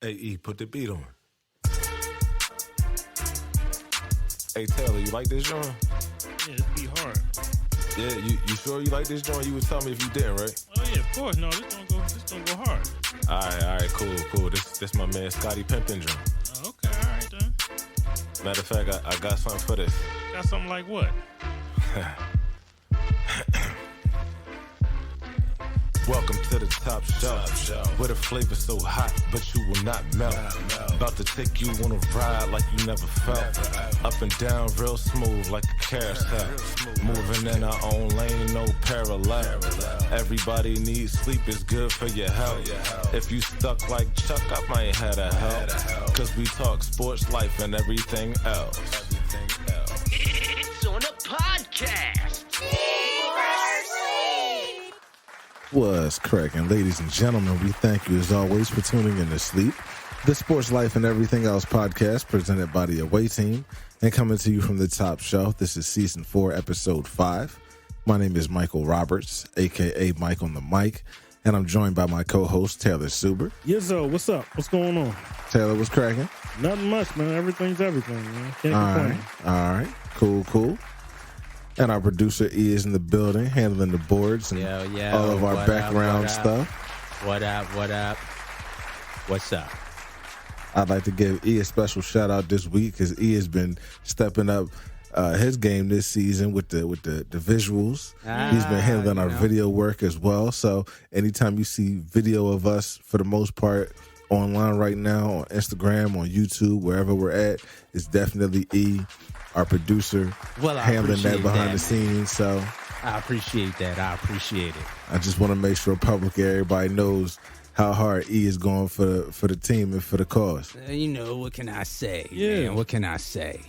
Hey, E, put the beat on. Hey, Taylor, you like this joint? Yeah, this beat hard. Yeah, you sure you like this joint? You would tell me if you didn't, right? Oh yeah, of course. No, this don't go hard. All right, cool. This my man Scotty Pimpin' joint. Oh, okay, all right then. Matter of fact, I got something for this. Got something like what? Welcome to the top shelf, where the flavor's so hot, but you will not melt. About to take you on a ride like you never felt. Up and down real smooth like a carousel. Moving in our own lane, no parallel. Everybody needs sleep, it's good for your health. If you stuck like Chuck, I might have to help. Cause we talk sports, life, and everything else. It's on a podcast. What's cracking, ladies and gentlemen? We thank you as always for tuning in to S.L.E.E.P, the Sports Life and Everything Else podcast presented by the Away Team and coming to you from the top shelf. This is season 4, episode 5. My name is Michael Roberts, aka Mike on the mic, and I'm joined by my co-host Taylor Suber. Yizzo, what's up? What's going on? Taylor, what's cracking? Nothing much, man. Everything's everything, man. Can't complain. All right, cool. And our producer E is in the building, handling the boards and all of our background stuff. What up? What's up? I'd like to give E a special shout out this week because E has been stepping up his game this season with the visuals. He's been handling our video work as well. So anytime you see video of us, for the most part, online right now, on Instagram, on YouTube, wherever we're at, it's definitely E, our producer, handling that behind the scenes. So I appreciate that. I just want to make sure publicly everybody knows how hard E is going for the team and for the cause. What can I say? Yeah. Man? What can I say?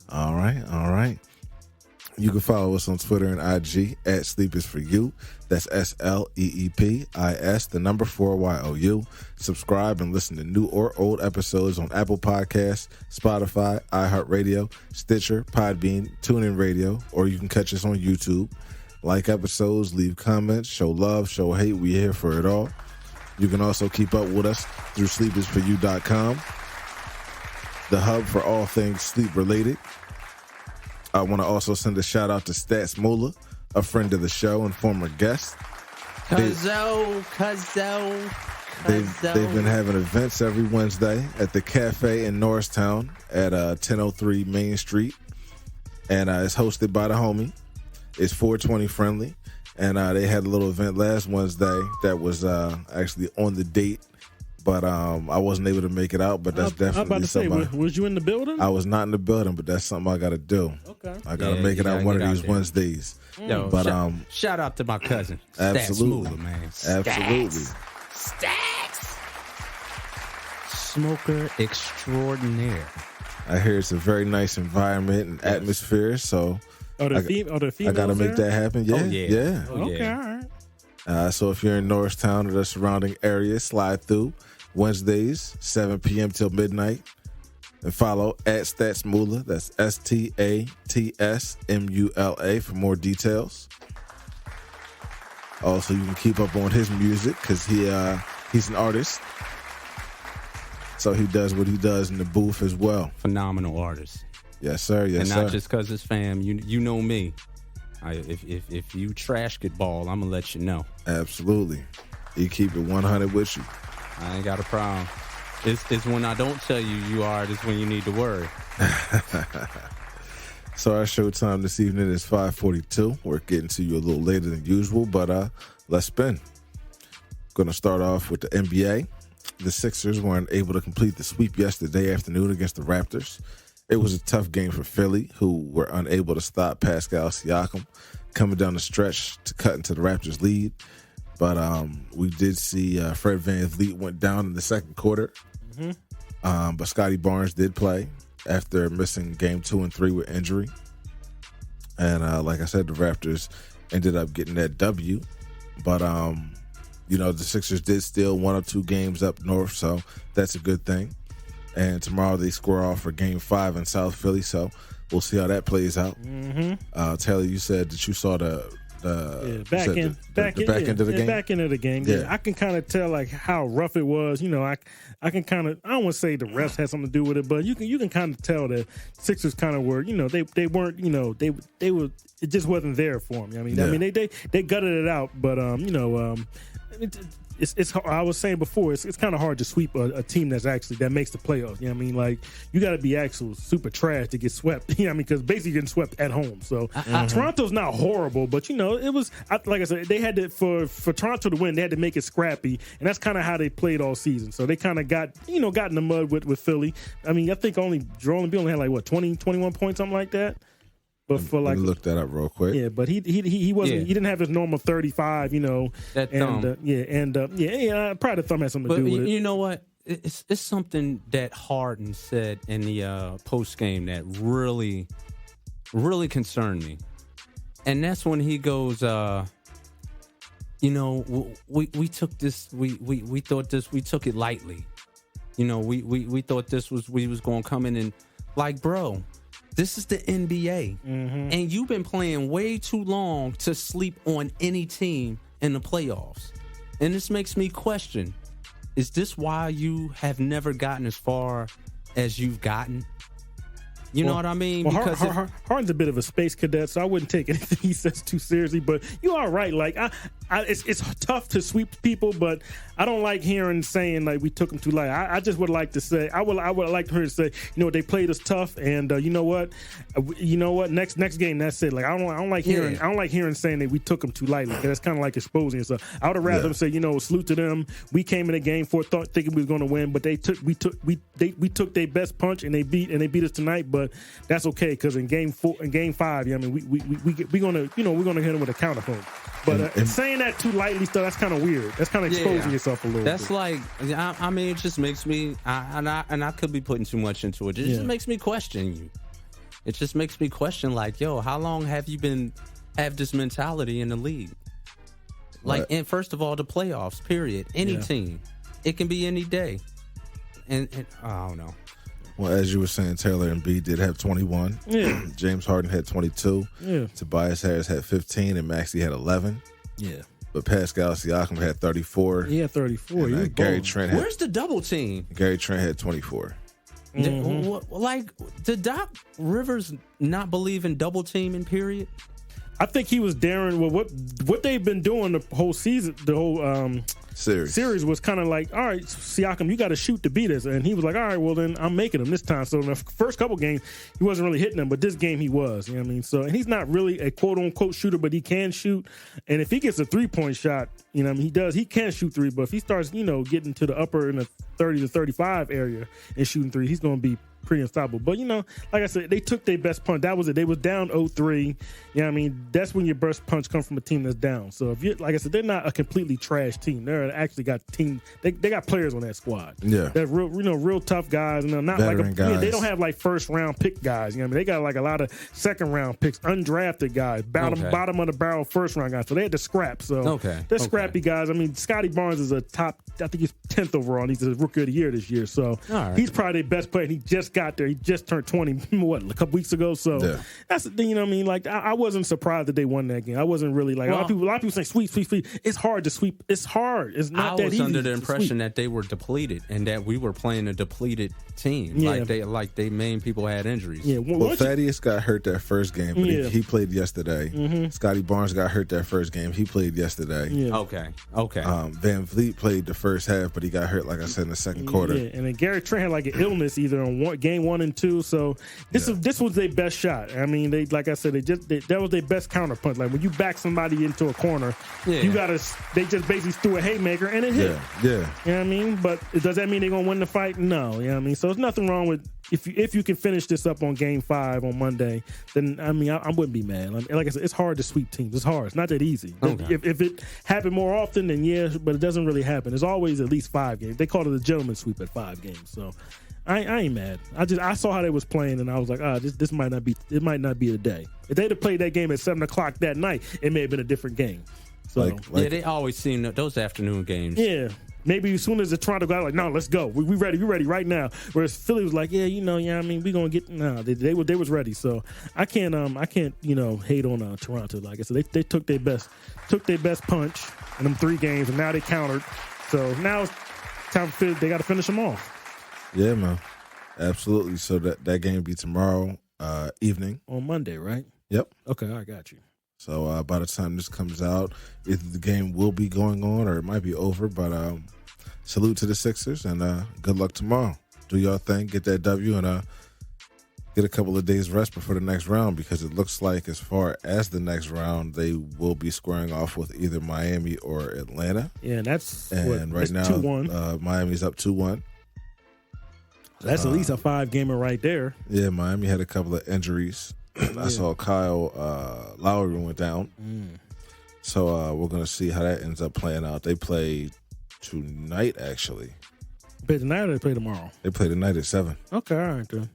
All right. You can follow us on Twitter and IG at Sleep Is For You. That's S.L.E.E.P.I.S, the number 4YOU. Subscribe and listen to new or old episodes on Apple Podcasts, Spotify, iHeartRadio, Stitcher, Podbean, TuneIn Radio, or you can catch us on YouTube. Like episodes, leave comments, show love, show hate. We're here for it all. You can also keep up with us through sleepisforyou.com, the hub for all things sleep related. I want to also send a shout out to Stats Moolah, a friend of the show and former guest. Cuzzo. They've been having events every Wednesday at the cafe in Norristown at 1003 Main Street. And it's hosted by the homie. It's 420 friendly. And they had a little event last Wednesday that was actually on the date. But I wasn't able to make it out, but that's definitely I'm about to something. say, was you in the building? I was not in the building, but that's something I got to do. Okay. I got to make it out one of these Wednesdays. Yo, But shout out to my cousin. absolutely, Stats Moolah, man. absolutely. Stacks. Smoker extraordinaire. I hear it's a very nice environment and atmosphere, so Are the females I got to make that happen. Yeah, Oh, yeah. Okay, all right. So if you're in Norristown or the surrounding area, slide through Wednesdays, 7 p.m. till midnight, and follow at Stats Moolah. That's STATSMULA for more details. Also, you can keep up on his music because he's an artist, so he does what he does in the booth as well. Phenomenal artist. Yes, sir. Yes, and sir. not just because it's fam. You know me. If you trash get ball, I'm gonna let you know. Absolutely. He keep it 100 with you. I ain't got a problem. It's when I don't tell you are. It's when you need to worry. So our show time this evening is 5:42. We're getting to you a little later than usual, but let's spin. Going to start off with the NBA. The Sixers weren't able to complete the sweep yesterday afternoon against the Raptors. It was a tough game for Philly, who were unable to stop Pascal Siakam coming down the stretch to cut into the Raptors' lead. But we did see Fred VanVleet went down in the second quarter. Mm-hmm. But Scotty Barnes did play after missing game 2 and 3 with injury. And like I said, the Raptors ended up getting that W. But, the Sixers did steal 1 or 2 games up north, so that's a good thing. And tomorrow they square off for Game 5 in South Philly, so we'll see how that plays out. Mm-hmm. Taylor, you said that you saw the back end of the game. Back end of the game. Yeah, I can kind of tell like how rough it was. You know, I can kind of, I don't want to say the refs had something to do with it, but you can kind of tell that Sixers kind of were, you know, they weren't, you know, they were, it just wasn't there for them. I mean, they gutted it out, but you know, it's I was saying before, it's kind of hard to sweep a team that makes the playoffs. You know what I mean? Like, you got to be actual super trash to get swept. You know what I mean? Because basically you're getting swept at home. So Toronto's not horrible, but you know, it was, like I said, they had to, for Toronto to win, they had to make it scrappy, and that's kind of how they played all season. So they kind of got in the mud with Philly. I mean, I think Joel Embiid only had like what 20, 21 points, something like that. But for like, look that up real quick. Yeah, but he wasn't. He didn't have his normal 35. You know, that thumb. Probably the thumb had something to do with it. You know what? It's something that Harden said in the post game that really, really concerned me, and that's when he goes, you know, we took this, we thought this, we took it lightly. You know, we thought this was, we was going to come in and like, bro. This is the NBA, and you've been playing way too long to sleep on any team in the playoffs. And this makes me question, is this why you have never gotten as far as you've gotten? You know what I mean? Because Harden's a bit of a space cadet, so I wouldn't take anything he says too seriously. But you are right. Like, it's tough to sweep people, but I don't like hearing saying like we took them too light. I just would like to say I would like her to say, you know, they played us tough, and you know what, next game, that's it. Like I don't like hearing saying that we took them too lightly, because that's kind of like exposing yourself. I would have rather them say, you know, salute to them. We came in the game thinking we was going to win, but we took their best punch and they beat us tonight. But that's okay, because in game 5, yeah, I mean, we're gonna hit them with a counterpunch. But saying that too lightly, stuff, that's kind of weird. That's kind of exposing yourself a little. That's bit. Like, I mean, it just makes me, and I could be putting too much into it. It just makes me question you. It just makes me question, like, yo, how long have you have this mentality in the league? Like, and first of all, the playoffs, period. Any team, it can be any day. And I don't know. Well, as you were saying, Taylor Embiid did have 21. Yeah. James Harden had 22. Yeah. Tobias Harris had 15, and Maxey had 11. Yeah. But Pascal Siakam had 34. He had 34. And, Gary Trent Where's the double team? Gary Trent had 24. Like, did Doc Rivers not believe in double teaming, period? I think he was daring. Well, what they've been doing the whole season, the whole series was kind of like, all right, Siakam, you got to shoot to beat us. And he was like, all right, well, then I'm making him this time. So in the first couple games, he wasn't really hitting them, but this game he was. You know what I mean? So, and he's not really a quote-unquote shooter, but he can shoot. And if he gets a three-point shot, you know what I mean, he can shoot three. But if he starts, you know, getting to the upper in the 30 to 35 area and shooting three, he's going to be pretty unstoppable. But, you know, like I said, they took their best punch. That was it. They was down 0-3. You know what I mean? That's when your best punch comes from a team that's down. So, if you, like I said, they're not a completely trash team. They're actually got team. They got players on that squad. Yeah. They're real tough guys. And they're not veteran guys. They don't have like first round pick guys. You know what I mean? They got like a lot of second round picks, undrafted guys, bottom of the barrel first round guys. So they had to scrap. So they're scrappy guys. I mean, Scotty Barnes is a top, I think he's 10th overall, and he's a rookie of the year this year. So he's probably their best player. And he just got there. He just turned 20, a couple weeks ago. So that's the thing, you know what I mean? Like, I wasn't surprised that they won that game. I wasn't really like, a lot of people say sweep. It's hard to sweep. It's hard. It's not that easy. I was under the impression that they were depleted and that we were playing a depleted team. Yeah. Like they main people had injuries. Yeah. Well, Thaddeus got hurt that first game, but he played yesterday. Mm-hmm. Scotty Barnes got hurt that first game. He played yesterday. Yeah. Okay. Van Vliet played the first half, but he got hurt, like I said, in the second quarter. Yeah. And then Gary Trent had like an illness either on game 1 and 2. So this was their best shot. I mean, they, like I said, that was their best counterpunch. Like when you back somebody into a corner, they just basically threw a haymaker and it hit. Yeah. You know what I mean? But does that mean they're gonna win the fight? No. You know what I mean? So there's nothing wrong with if you can finish this up on game 5 on Monday, then I mean I wouldn't be mad. Like I said, it's hard to sweep teams. It's hard. It's not that easy. Okay. If it happened more often, then yeah, but it doesn't really happen. There's always at least 5 games. They call it a gentleman's sweep at 5 games. So I ain't mad. I saw how they was playing and I was like, this might not be the day. If they'd have played that game at 7:00 that night, it may have been a different game. So they always seem those afternoon games. Yeah. maybe as soon as the Toronto got like, no, let's go. We ready right now. Whereas Philly was like, yeah, I mean, we gonna get. No, they was ready. So I can't hate on Toronto. Like I said, they took their best punch in them 3 games, and now they countered. So now it's time for they got to finish them off. Yeah, man, absolutely. So that game be tomorrow evening on Monday, right? Yep. Okay, I got you. So by the time this comes out, either the game will be going on or it might be over. But salute to the Sixers and good luck tomorrow. Do your thing, get that W, and get a couple of days rest before the next round, because it looks like as far as the next round, they will be squaring off with either Miami or Atlanta. Yeah, that's right now 2-1. Miami's up 2-1. That's at least a 5-gamer right there. Yeah, Miami had a couple of injuries. I saw Kyle Lowry went down. So we're going to see how that ends up playing out. They play tonight, actually. Play tonight or they play tomorrow? They play tonight at 7. Okay, all right, then.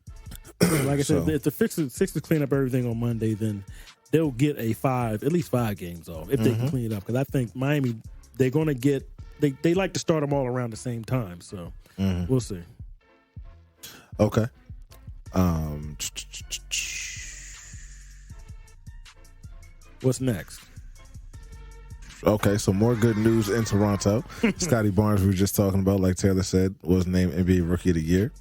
Like I said, if the Sixers clean up everything on Monday, then they'll get at least 5 games off if they can clean it up. Because I think Miami, they're going to get, they like to start them all around the same time. So we'll see. Okay. What's next? Okay, so more good news in Toronto. Scotty Barnes, we were just talking about, like Taylor said, was named NBA Rookie of the Year.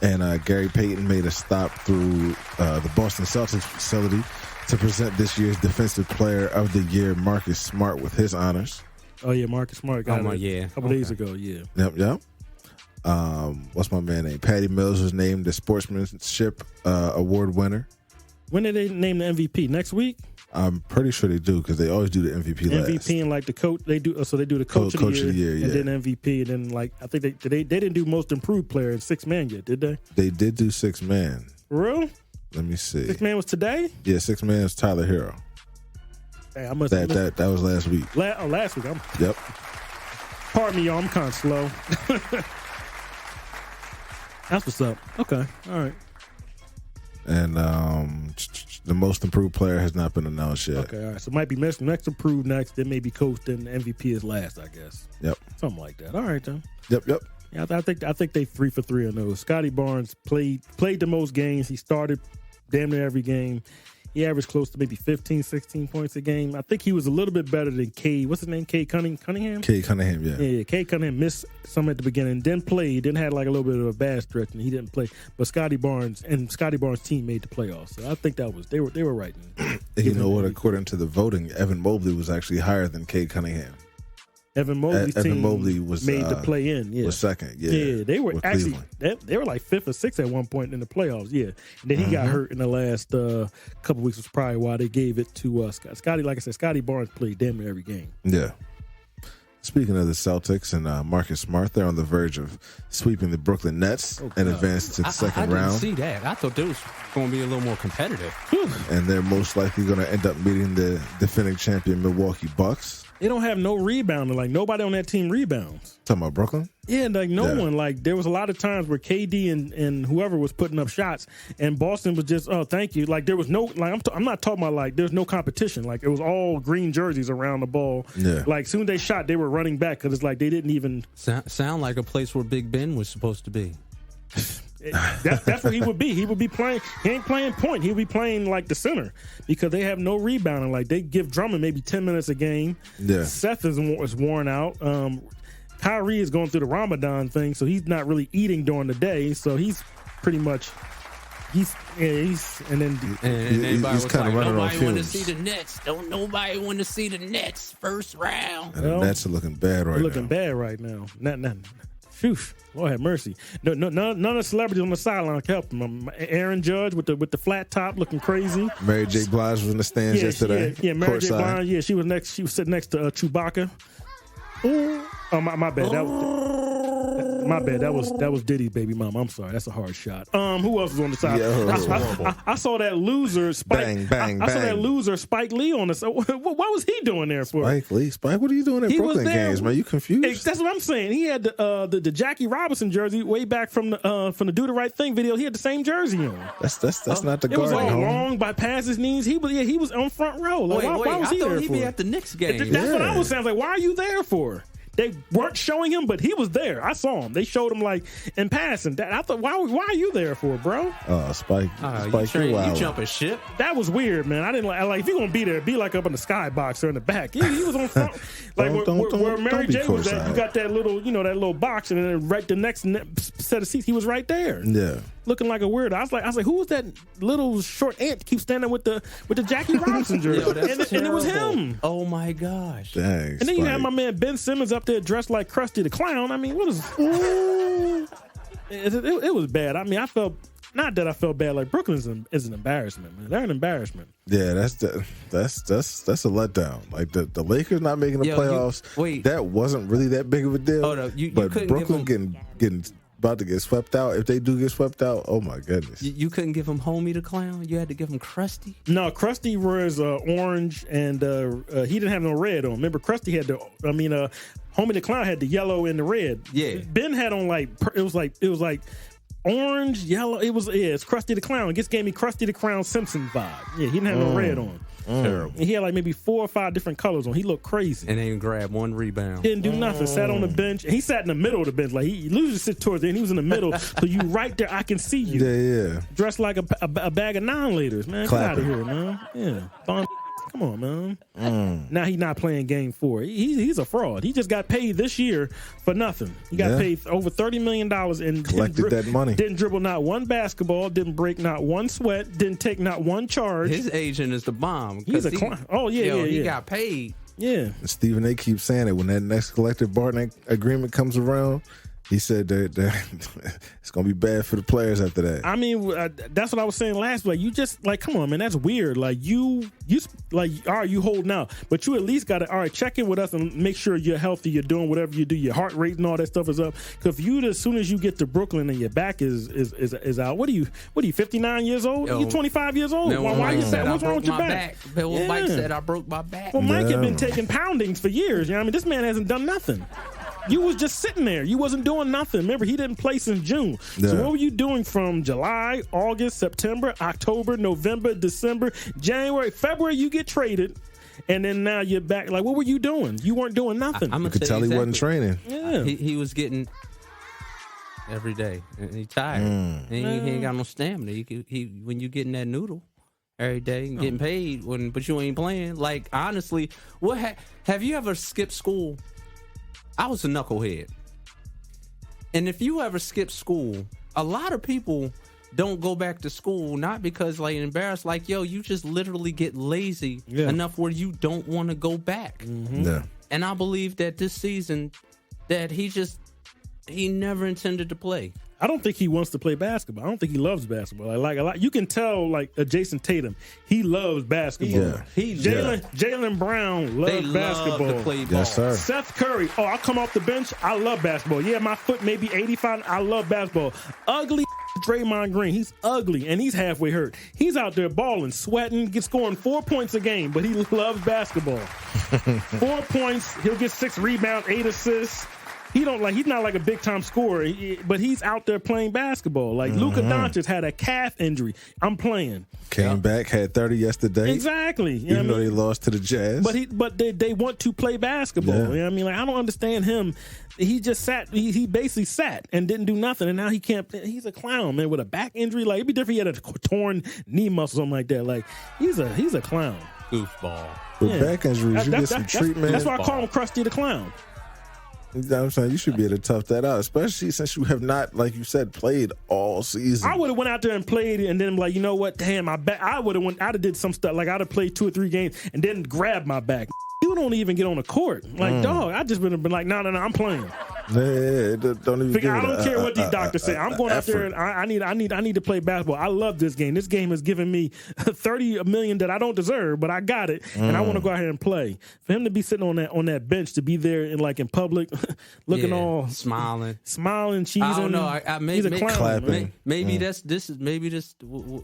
And Gary Payton made a stop through the Boston Celtics facility to present this year's Defensive Player of the Year, Marcus Smart, with his honors. Oh, yeah, Marcus Smart got it a couple days ago, yeah. Yep. What's my man name? Patty Mills was named the Sportsmanship Award winner. When did they name the MVP? Next week? I'm pretty sure they do, because they always do the MVP last. MVP and like the coach, they do the coach of the year, yeah. And then MVP, and then like I think they didn't do most improved player in 6-man yet, did they? They did do 6-man. For real? Let me see. 6-man was today? Yeah, 6-man is Tyler Hero. Hey, I must that was last week. Last week. Yep. Pardon me, y'all. I'm kind of slow. That's what's up. Okay. All right. And the most improved player has not been announced yet. Okay, all right. So it might be next improved next, then maybe coach, then MVP is last, I guess. Yep. Something like that. All right, then. Yep. Yeah, I think they 3 for 3 on those. Scotty Barnes played the most games. He started damn near every game. He averaged close to maybe 15, 16 points a game. I think he was a little bit better than what's his name? Cunningham? Cade Cunningham, yeah. Yeah, Cade Cunningham missed some at the beginning, then played, then had like a little bit of a bad stretch, and he didn't play. But Scotty Barnes' team made the playoffs. So I think that was they were right. You know what? According to the voting, Evan Mobley was actually higher than Cade Cunningham. Evan Mobley's team made the play in. Yeah, was second. Yeah, they were actually they were like 5th or 6th at one point in the playoffs. Yeah, and then he got hurt in the last couple weeks. Was probably why they gave it to Scotty. Like I said, Scotty Barnes played damn near every game. Yeah. Speaking of the Celtics and Marcus Smart, they're on the verge of sweeping the Brooklyn Nets and advance to the second round. I didn't see that. I thought they was going to be a little more competitive. And they're most likely going to end up meeting the defending champion Milwaukee Bucks. They don't have no rebounding. Like, nobody on that team rebounds. Talking about Brooklyn? Yeah, like no one. Like, there was a lot of times where KD and whoever was putting up shots, and Boston was just, oh, thank you. Like, there was no, like, I'm not talking about, like, there's no competition. Like, it was all green jerseys around the ball. Yeah. Like, soon as they shot, they were running back because it's like they didn't even. Sound like a place where Big Ben was supposed to be. That's where he would be. He would be playing. He ain't playing point. He would be playing like the center because they have no rebounding. Like, they give Drummond maybe 10 minutes a game. Yeah. Seth is worn out. Kyrie is going through the Ramadan thing, so he's not really eating during the day. So he's pretty much he's kind of running on fumes. Nobody want to see the Nets. Don't nobody want to see the Nets first round. And the Nets are looking bad right now. Looking bad right now. Not. Phew, Lord have mercy. No, none of the celebrities on the sideline helped him. Aaron Judge with the flat top looking crazy. Mary J. Blige was in the stands yesterday. Yeah, Mary J. Blige. Yeah, she was next. She was sitting next to Chewbacca. Oh, my bad. My bad. That was Diddy's baby mama. I'm sorry. That's a hard shot. Who else was on the side? Yeah, I saw that loser Spike. Bang. I saw that loser Spike Lee on the side. What was he doing there for? Spike Lee. Spike, what are you doing at Brooklyn games, man? You confused? That's what I'm saying. He had the Jackie Robinson jersey way back from the Do the Right Thing video. He had the same jersey on. That's not the guard. It was all long by past his knees. He was on front row. Like, why was he there for? He'd be at the Knicks game. That's what I was saying. I was like, why are you there for? They weren't showing him, but he was there. I saw him. They showed him like in passing. I thought, why are you there for, bro? Spike, you jumping ship? That was weird, man. I didn't like if you're gonna be there, be like up in the skybox or in the back. He was on front, like where Mary J was at. You got that little, that little box, and then right the next set of seats, he was right there. Yeah, looking like a weirdo. I was like, who was that little short ant keep standing with the Jackie Robinson jersey? And it was him. Oh my gosh! Dang. And then you had my man Ben Simmons up there dressed like Krusty the Clown. I mean, what is? It was bad. I mean, I felt. Not that I felt bad. Like Brooklyn is an embarrassment, man. They're an embarrassment. Yeah, that's a letdown. Like the Lakers not making the playoffs. That wasn't really that big of a deal. Hold up, but Brooklyn getting about to get swept out. If they do get swept out, oh my goodness. You couldn't give him Homie the Clown. You had to give him Krusty. No, Krusty was orange, and he didn't have no red on. Remember, Krusty had Homie the Clown had the yellow and the red. Yeah, Ben had on it was like. Orange, yellow, it's Krusty the Clown. It just gave me Krusty the Clown Simpson vibe. Yeah, he didn't have no red on. Terrible. And he had like maybe 4 or 5 different colors on. He looked crazy. And ain't grabbed one rebound. He didn't do nothing. Sat on the bench. And he sat in the middle of the bench. Like he usually sit towards it, and he was in the middle. So you right there, I can see you. Yeah. Dressed like a bag of 9-liters, man. Get out of here, man. Yeah. Come on, man. Now he's not playing game 4. He's a fraud. He just got paid this year for nothing. He got paid over $30 million and collected that money. Didn't dribble not one basketball. Didn't break not one sweat. Didn't take not one charge. His agent is the bomb. He's a clown. Oh yeah, He got paid. Yeah. Stephen A. keeps saying it when that next collective bargaining agreement comes around. He said that it's gonna be bad for the players after that. I mean, that's what I was saying last week. You just come on, man. That's weird. Like you all right, you holding out, but you at least got to check in with us and make sure you're healthy. You're doing whatever you do. Your heart rate and all that stuff is up. Because as soon as you get to Brooklyn and your back is out, what are you 59 years old? You're 25 years old. Why you sad? What's wrong with your back? Mike said I broke my back. Well, Mike had been taking poundings for years. You know what I mean? This man hasn't done nothing. You was just sitting there. You wasn't doing nothing. Remember, he didn't play since June. Yeah. So what were you doing from July, August, September, October, November, December, January, February? You get traded, and then now you're back. Like, what were you doing? You weren't doing nothing. You could tell he wasn't training. Yeah, he was getting every day, and he tired. And he ain't got no stamina. When you getting that noodle every day and getting paid, but you ain't playing. Like, honestly, have you ever skipped school? I was a knucklehead. And if you ever skip school, a lot of people don't go back to school, not because embarrassed, you just literally get lazy enough where you don't want to go back. Mm-hmm. Yeah. And I believe that this season that he never intended to play. I don't think he wants to play basketball. I don't think he loves basketball. Like a lot, you can tell. Jason Tatum, he loves basketball. Jaylen Brown loves basketball. Love to play ball. Yes, sir. Seth Curry, I come off the bench. I love basketball. Yeah, my foot may be 85. I love basketball. Ugly Draymond Green, he's ugly and he's halfway hurt. He's out there balling, sweating, scoring 4 points a game, but he loves basketball. 4 points, he'll get 6 rebounds, 8 assists. He's not like a big time scorer, but he's out there playing basketball. Luka Doncic had a calf injury. I'm playing. Came back, had 30 yesterday. Exactly. Even though they lost to the Jazz. But they want to play basketball. Yeah. You know what I mean? I don't understand him. He just sat. He basically sat and didn't do nothing, and now he can't. He's a clown, man, with a back injury. It'd be different. He had a torn knee muscle, something like that. He's a clown. Goofball. With back injuries, you get some treatment. That's why I call him Krusty the Clown. You know what I'm saying? You should be able to tough that out, especially since you have not, like you said, played all season. I would have went out there and played, and then you know what? Damn, my back. I'd have did some stuff. I'd have played 2 or 3 games and then grab my back. You don't even get on the court. Dog, I just been like, no, I'm playing. Yeah, don't even. I don't care what these doctors say. I'm going out there and I need to play basketball. I love this game. This game has given me $30 million that I don't deserve, but I got it, and I want to go out here and play. For him to be sitting on that bench, to be there in public, looking all smiling, cheesing. I don't know. He's a clown. Clapping. Maybe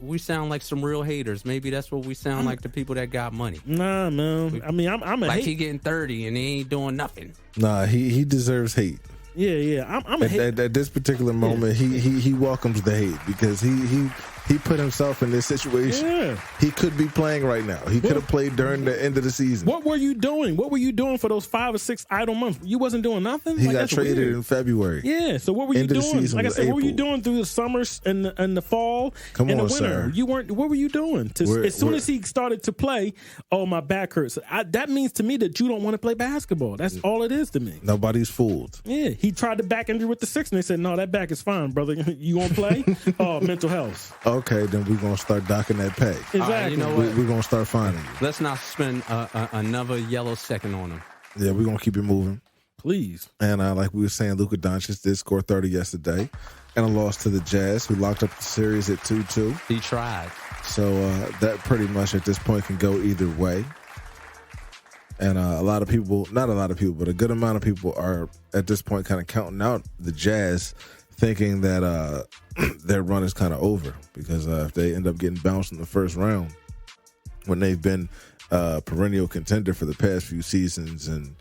we sound like some real haters. Maybe that's what we sound like to people that got money. Nah, man. I mean, I'm a he getting 30 and he ain't doing nothing. Nah, he deserves hate. Yeah. I'm at this particular moment, he welcomes the hate because he put himself in this situation. Yeah. He could be playing right now. He could have played during the end of the season. What were you doing? What were you doing for those 5 or 6 idle months? You wasn't doing nothing? He got traded in February. Yeah, so what were you doing? Like I said, what were you doing through the summers and the fall and the winter? Sir. You weren't. What were you doing? As soon as he started to play, oh, my back hurts. That means to me that you don't want to play basketball. That's all it is to me. Nobody's fooled. Yeah, he tried the back injury with the Sixers and they said, no, that back is fine, brother. You gonna play? Oh, mental health. Okay, then we're gonna start docking that pay. Exactly. Right, you know what? We're gonna start finding you. Let's not spend another yellow second on him. Yeah, we're gonna keep it moving. Please. And like we were saying, Luka Doncic did score 30 yesterday, and a loss to the Jazz, who locked up the series at 2-2. He tried. So that pretty much at this point can go either way. And a lot of people, not a lot of people, but a good amount of people are at this point kind of counting out the Jazz, thinking that their run is kind of over because if they end up getting bounced in the first round, when they've been a perennial contender for the past few seasons, and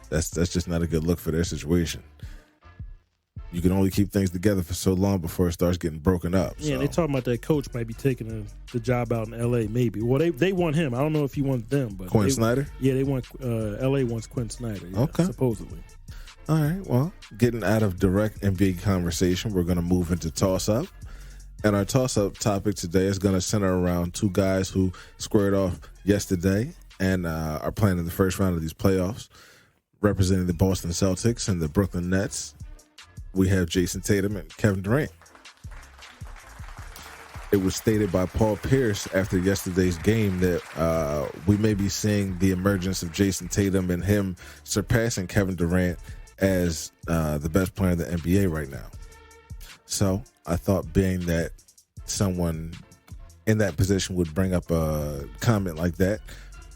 that's just not a good look for their situation. You can only keep things together for so long before it starts getting broken up. Yeah, so. they talking about that coach might be taking the job out in L.A. maybe. Well, they want him. I don't know if he wants them, but Quinn Snyder. Yeah, they want L.A. wants Quinn Snyder. Yeah, okay, supposedly. All right. Well, getting out of direct NBA conversation, we're going to move into toss-up. And our toss-up topic today is going to center around two guys who squared off yesterday and are playing in the first round of these playoffs, representing the Boston Celtics and the Brooklyn Nets. We have Jason Tatum and Kevin Durant. It was stated by Paul Pierce after yesterday's game that we may be seeing the emergence of Jason Tatum and him surpassing Kevin Durant as the best player in the NBA right now. So I thought, being that someone in that position would bring up a comment like that,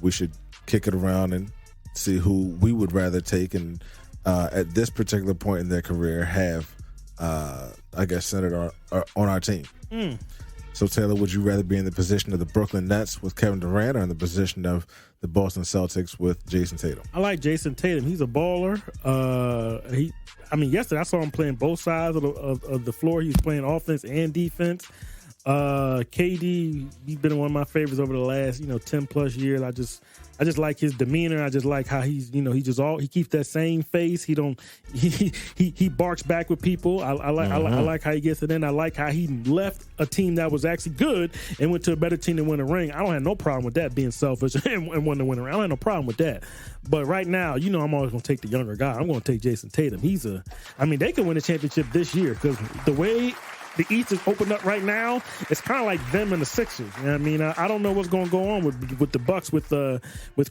we should kick it around and see who we would rather take and at this particular point in their career have, I guess, centered on our team. So, Taylor, would you rather be in the position of the Brooklyn Nets with Kevin Durant or in the position of the Boston Celtics with Jason Tatum? I like Jason Tatum. He's a baller. Yesterday I saw him playing both sides of the floor. He was playing offense and defense. KD, he's been one of my favorites over the last 10 plus years. I just like his demeanor. I just like how he keeps that same face. He barks back with people. I like how he gets it in. I like how he left a team that was actually good and went to a better team and won a ring. I don't have no problem with that, being selfish and wanting to win a ring. I don't have no problem with that. But right now, I'm always going to take the younger guy. I'm going to take Jason Tatum. They can win a championship this year because the way the East is opened up right now, it's kind of like them and the Sixers. You know what I mean? I don't know what's going to go on with the Bucks with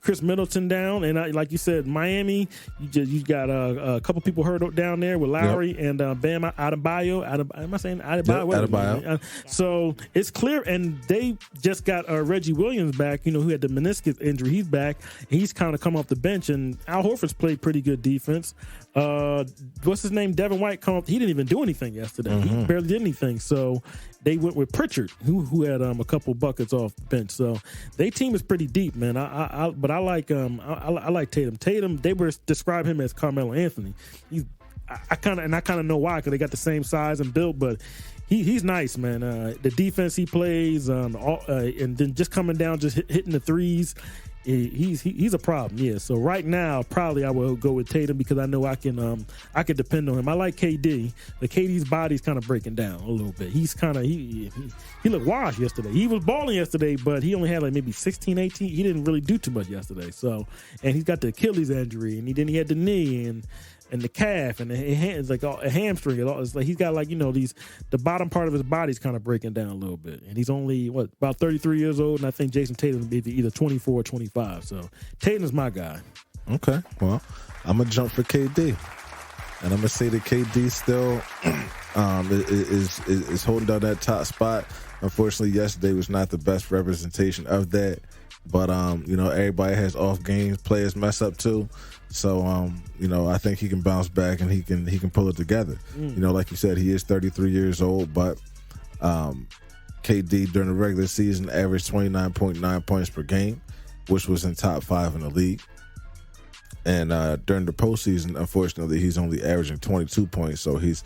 Chris Middleton down, and like you said, Miami. You got a couple people hurt down there with Lowry and Bam Adebayo. Am I saying Adebayo? Yep, Adebayo. So it's clear, and they just got Reggie Williams back. Who had the meniscus injury. He's back. He's kind of come off the bench, and Al Horford's played pretty good defense. What's his name? Devin White. He didn't even do anything yesterday. He barely did anything. So they went with Pritchard, who had a couple buckets off the bench. So their team is pretty deep, man. But I like Tatum. Tatum, they were describe him as Carmelo Anthony. I kind of know why, because they got the same size and build, but he's nice, man. The defense he plays, and then just coming down, just hitting the threes. He's a problem, yeah. So right now, probably I will go with Tatum because I know I can depend on him. I like KD, but KD's body's kind of breaking down a little bit. He's kind of he looked washed yesterday. He was balling yesterday, but he only had like maybe 16, 18. He didn't really do too much yesterday. So, and he's got the Achilles injury, and then he had the knee and the calf and it's like a hamstring. It's like he's got the bottom part of his body's kind of breaking down a little bit. And he's only about 33 years old, and I think Jason Tatum will be either 24 or 25. So Tatum's my guy. Okay, well, I'm gonna jump for KD, and I'm gonna say that KD still is holding down that top spot. Unfortunately, yesterday was not the best representation of that. But everybody has off games, players mess up too. So I think he can bounce back and he can pull it together. Like you said, he is 33 years old, but KD during the regular season averaged 29.9 points per game, which was in top 5 in the league. And during the postseason, unfortunately, he's only averaging 22 points, so he's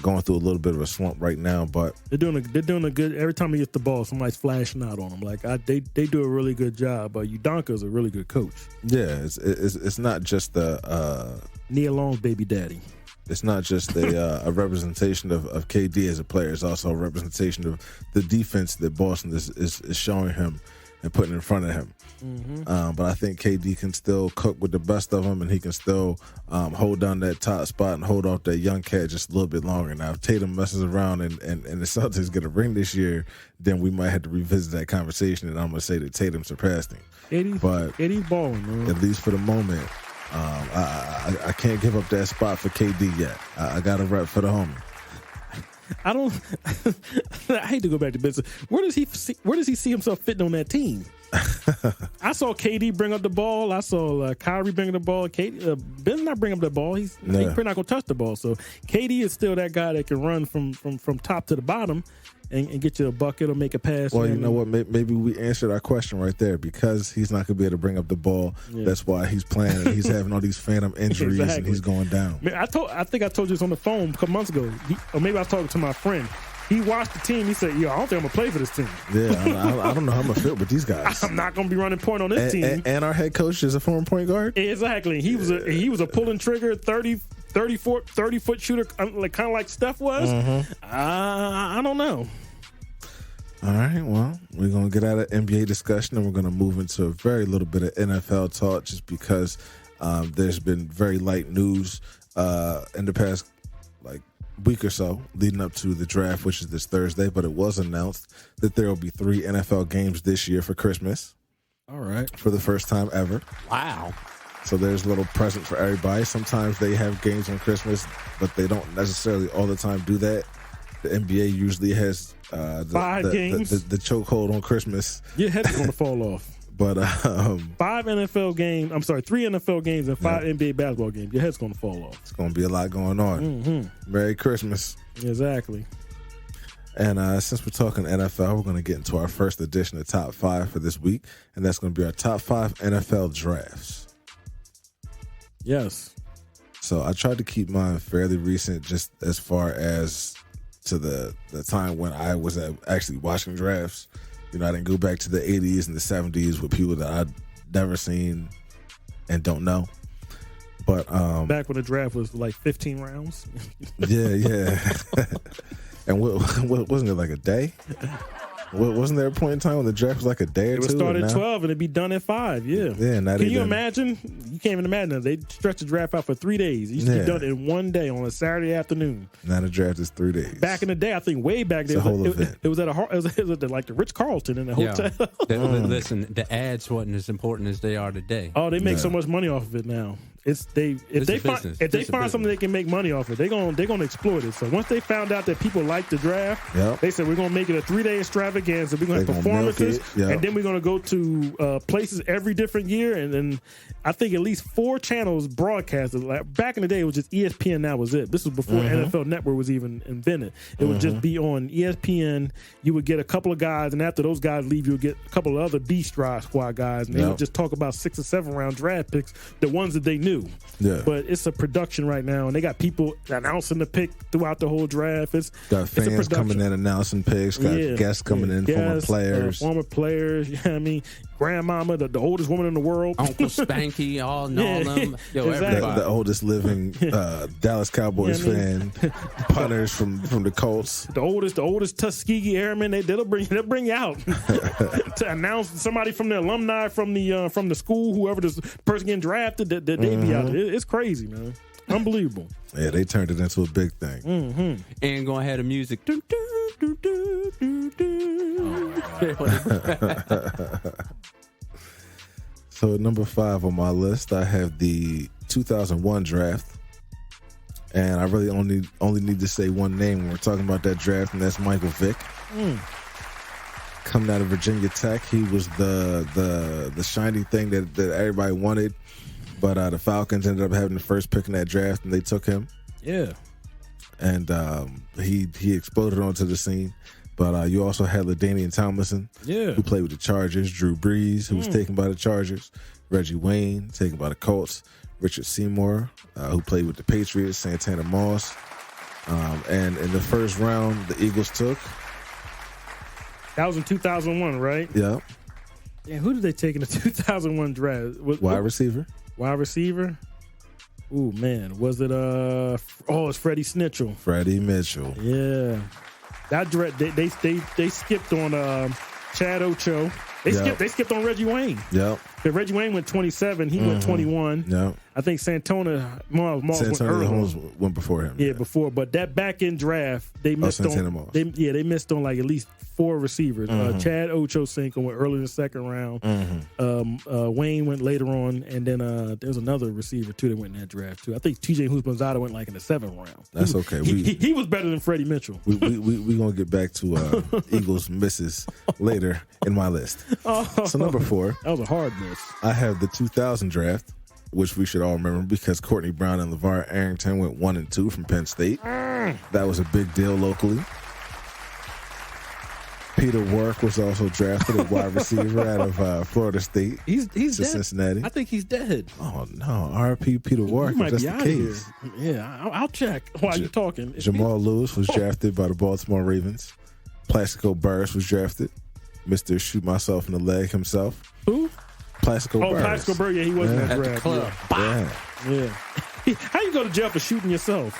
going through a little bit of a slump right now. But they're doing a good. Every time he gets the ball, somebody's flashing out on him. Like they do a really good job. But Udoka's a really good coach. Yeah, it's not just the Nia Long's baby daddy. It's not just a representation of KD as a player. It's also a representation of the defense that Boston is showing him and putting in front of him. Mm-hmm. But I think KD can still cook with the best of them, and he can still hold down that top spot and hold off that young cat just a little bit longer. Now, if Tatum messes around and the Celtics get a ring this year, then we might have to revisit that conversation, and I'm going to say that Tatum surpassed him. KD's balling, man. At least for the moment, I can't give up that spot for KD yet. I got to rep for the homie. I hate to go back to business. Where does he see himself fitting on that team? I saw KD bring up the ball. I saw Kyrie bring up the ball. Ben's not bringing up the ball. He's probably not going to touch the ball. So KD is still that guy that can run from top to the bottom and get you a bucket or make a pass. Well, you know what? Maybe we answered our question right there, because he's not going to be able to bring up the ball. Yeah. That's why he's playing. And he's having all these phantom injuries and he's going down. I think I told you this on the phone a couple months ago, or maybe I was talking to my friend. He watched the team. He said, "Yo, I don't think I'm gonna play for this team." Yeah, I don't know how I'm gonna fit with these guys. I'm not gonna be running point on this team. And our head coach is a former point guard. Exactly. He was a pulling trigger 30-foot shooter, like kind of like Steph was. Mm-hmm. I don't know. All right, well, we're going to get out of NBA discussion and we're going to move into a very little bit of NFL talk, just because there's been very light news in the past week or so leading up to the draft, which is this Thursday. But it was announced that there will be 3 NFL games this year for Christmas. All right. For the first time ever. Wow. So there's a little present for everybody. Sometimes they have games on Christmas, but they don't necessarily all the time do that. The NBA usually has 5 games. The chokehold on Christmas. Your head's going to fall off. But 3 NFL games and 5 NBA basketball games. Your head's going to fall off. It's going to be a lot going on. Mm-hmm. Merry Christmas. Exactly. And since we're talking NFL, we're going to get into our first edition of Top 5 for this week, and that's going to be our Top 5 NFL drafts. Yes. So I tried to keep mine fairly recent, just as far as to the time when I was actually watching drafts. You know, I didn't go back to the 80s and the 70s with people that I'd never seen and don't know. But back when the draft was like 15 rounds. Yeah. And what wasn't it, like a day? Wasn't there a point in time when the draft was like a day or two? It would start at 12 and it'd be done at 5, yeah. Yeah. Can you imagine? You can't even imagine that. They stretched the draft out for 3 days. It used to be done in one day on a Saturday afternoon. Now the draft is 3 days. Back in the day, I think way back there, it was at like the Ritz-Carlton in the hotel. Listen, the ads wasn't as important as they are today. Oh, they make so much money off of it now. If they find something they can make money off of, they're gonna exploit it. So once they found out that people like the draft, they said we're gonna make it a 3-day extravaganza. We're gonna have performances, and then we're gonna go to places every different year, and then I think at least 4 channels broadcasted. Like back in the day, it was just ESPN. That was it. This was before NFL Network was even invented. It would just be on ESPN. You would get a couple of guys, and after those guys leave, you'll get a couple of other B Squad guys, and they would just talk about 6 or 7 round draft picks, the ones that they knew. Yeah. But it's a production right now, and they got people announcing the pick throughout the whole draft. Got fans coming in announcing picks, got guests coming in, former players. You know what I mean? Grandmama, the oldest woman in the world. Uncle Spanky, all them. Everybody. The oldest living Dallas Cowboys fan. Punters from the Colts. The oldest Tuskegee Airmen. They'll bring you out to announce somebody from the alumni from the school, whoever this person getting drafted, that they be out there. It's crazy, man. Unbelievable. Yeah, they turned it into a big thing. And gonna have the music. So at number 5 on my list, I have the 2001 draft. And I really only need to say one name when we're talking about that draft, and that's Michael Vick. Coming out of Virginia Tech, he was the shiny thing that everybody wanted. But the Falcons ended up having the first pick in that draft, and they took him. Yeah. And he exploded onto the scene. But you also had LaDainian Tomlinson, who played with the Chargers. Drew Brees, who was taken by the Chargers. Reggie Wayne, taken by the Colts. Richard Seymour, who played with the Patriots, Santana Moss. And in the first round, the Eagles took. That was in 2001, right? Yeah. And who did they take in the 2001 draft? Wide receiver. Wide receiver? Ooh, man. Was it, it's Freddie Snitchell. Freddie Mitchell. Yeah. That draft, they skipped on Chad Ocho. They skipped on Reggie Wayne. Yep. Reggie Wayne went 27. He went 21. Yep. I think Moss went early. Went before him. Yeah, before. But that back end draft, they missed on. Moss. They missed on like at least 4 receivers. Chad Ochocinco went early in the second round. Wayne went later on, and then there's another receiver too that went in that draft too. I think T.J. Houshmandzadeh went like in the 7th round. That's okay. He was better than Freddie Mitchell. We gonna get back to Eagles misses later in my list. So number 4. That was a hard miss. I have the 2000 draft, which we should all remember because Courtney Brown and LeVar Arrington went 1 and 2 from Penn State. That was a big deal locally. Peter Work was also drafted a wide receiver out of Florida State. He's to dead. Cincinnati. I think he's dead. Oh no, R.I.P. Peter Work. He might That's be the out case. of here. Yeah, I'll check while you're talking. Jamal Lewis was drafted by the Baltimore Ravens. Plaxico Burress was drafted. Mr. Shoot Myself in the Leg himself. Who? Plaxico Burress. Plaxico Burress. Yeah, he wasn't in that At the draft. club. Yeah. How you go to jail for shooting yourself?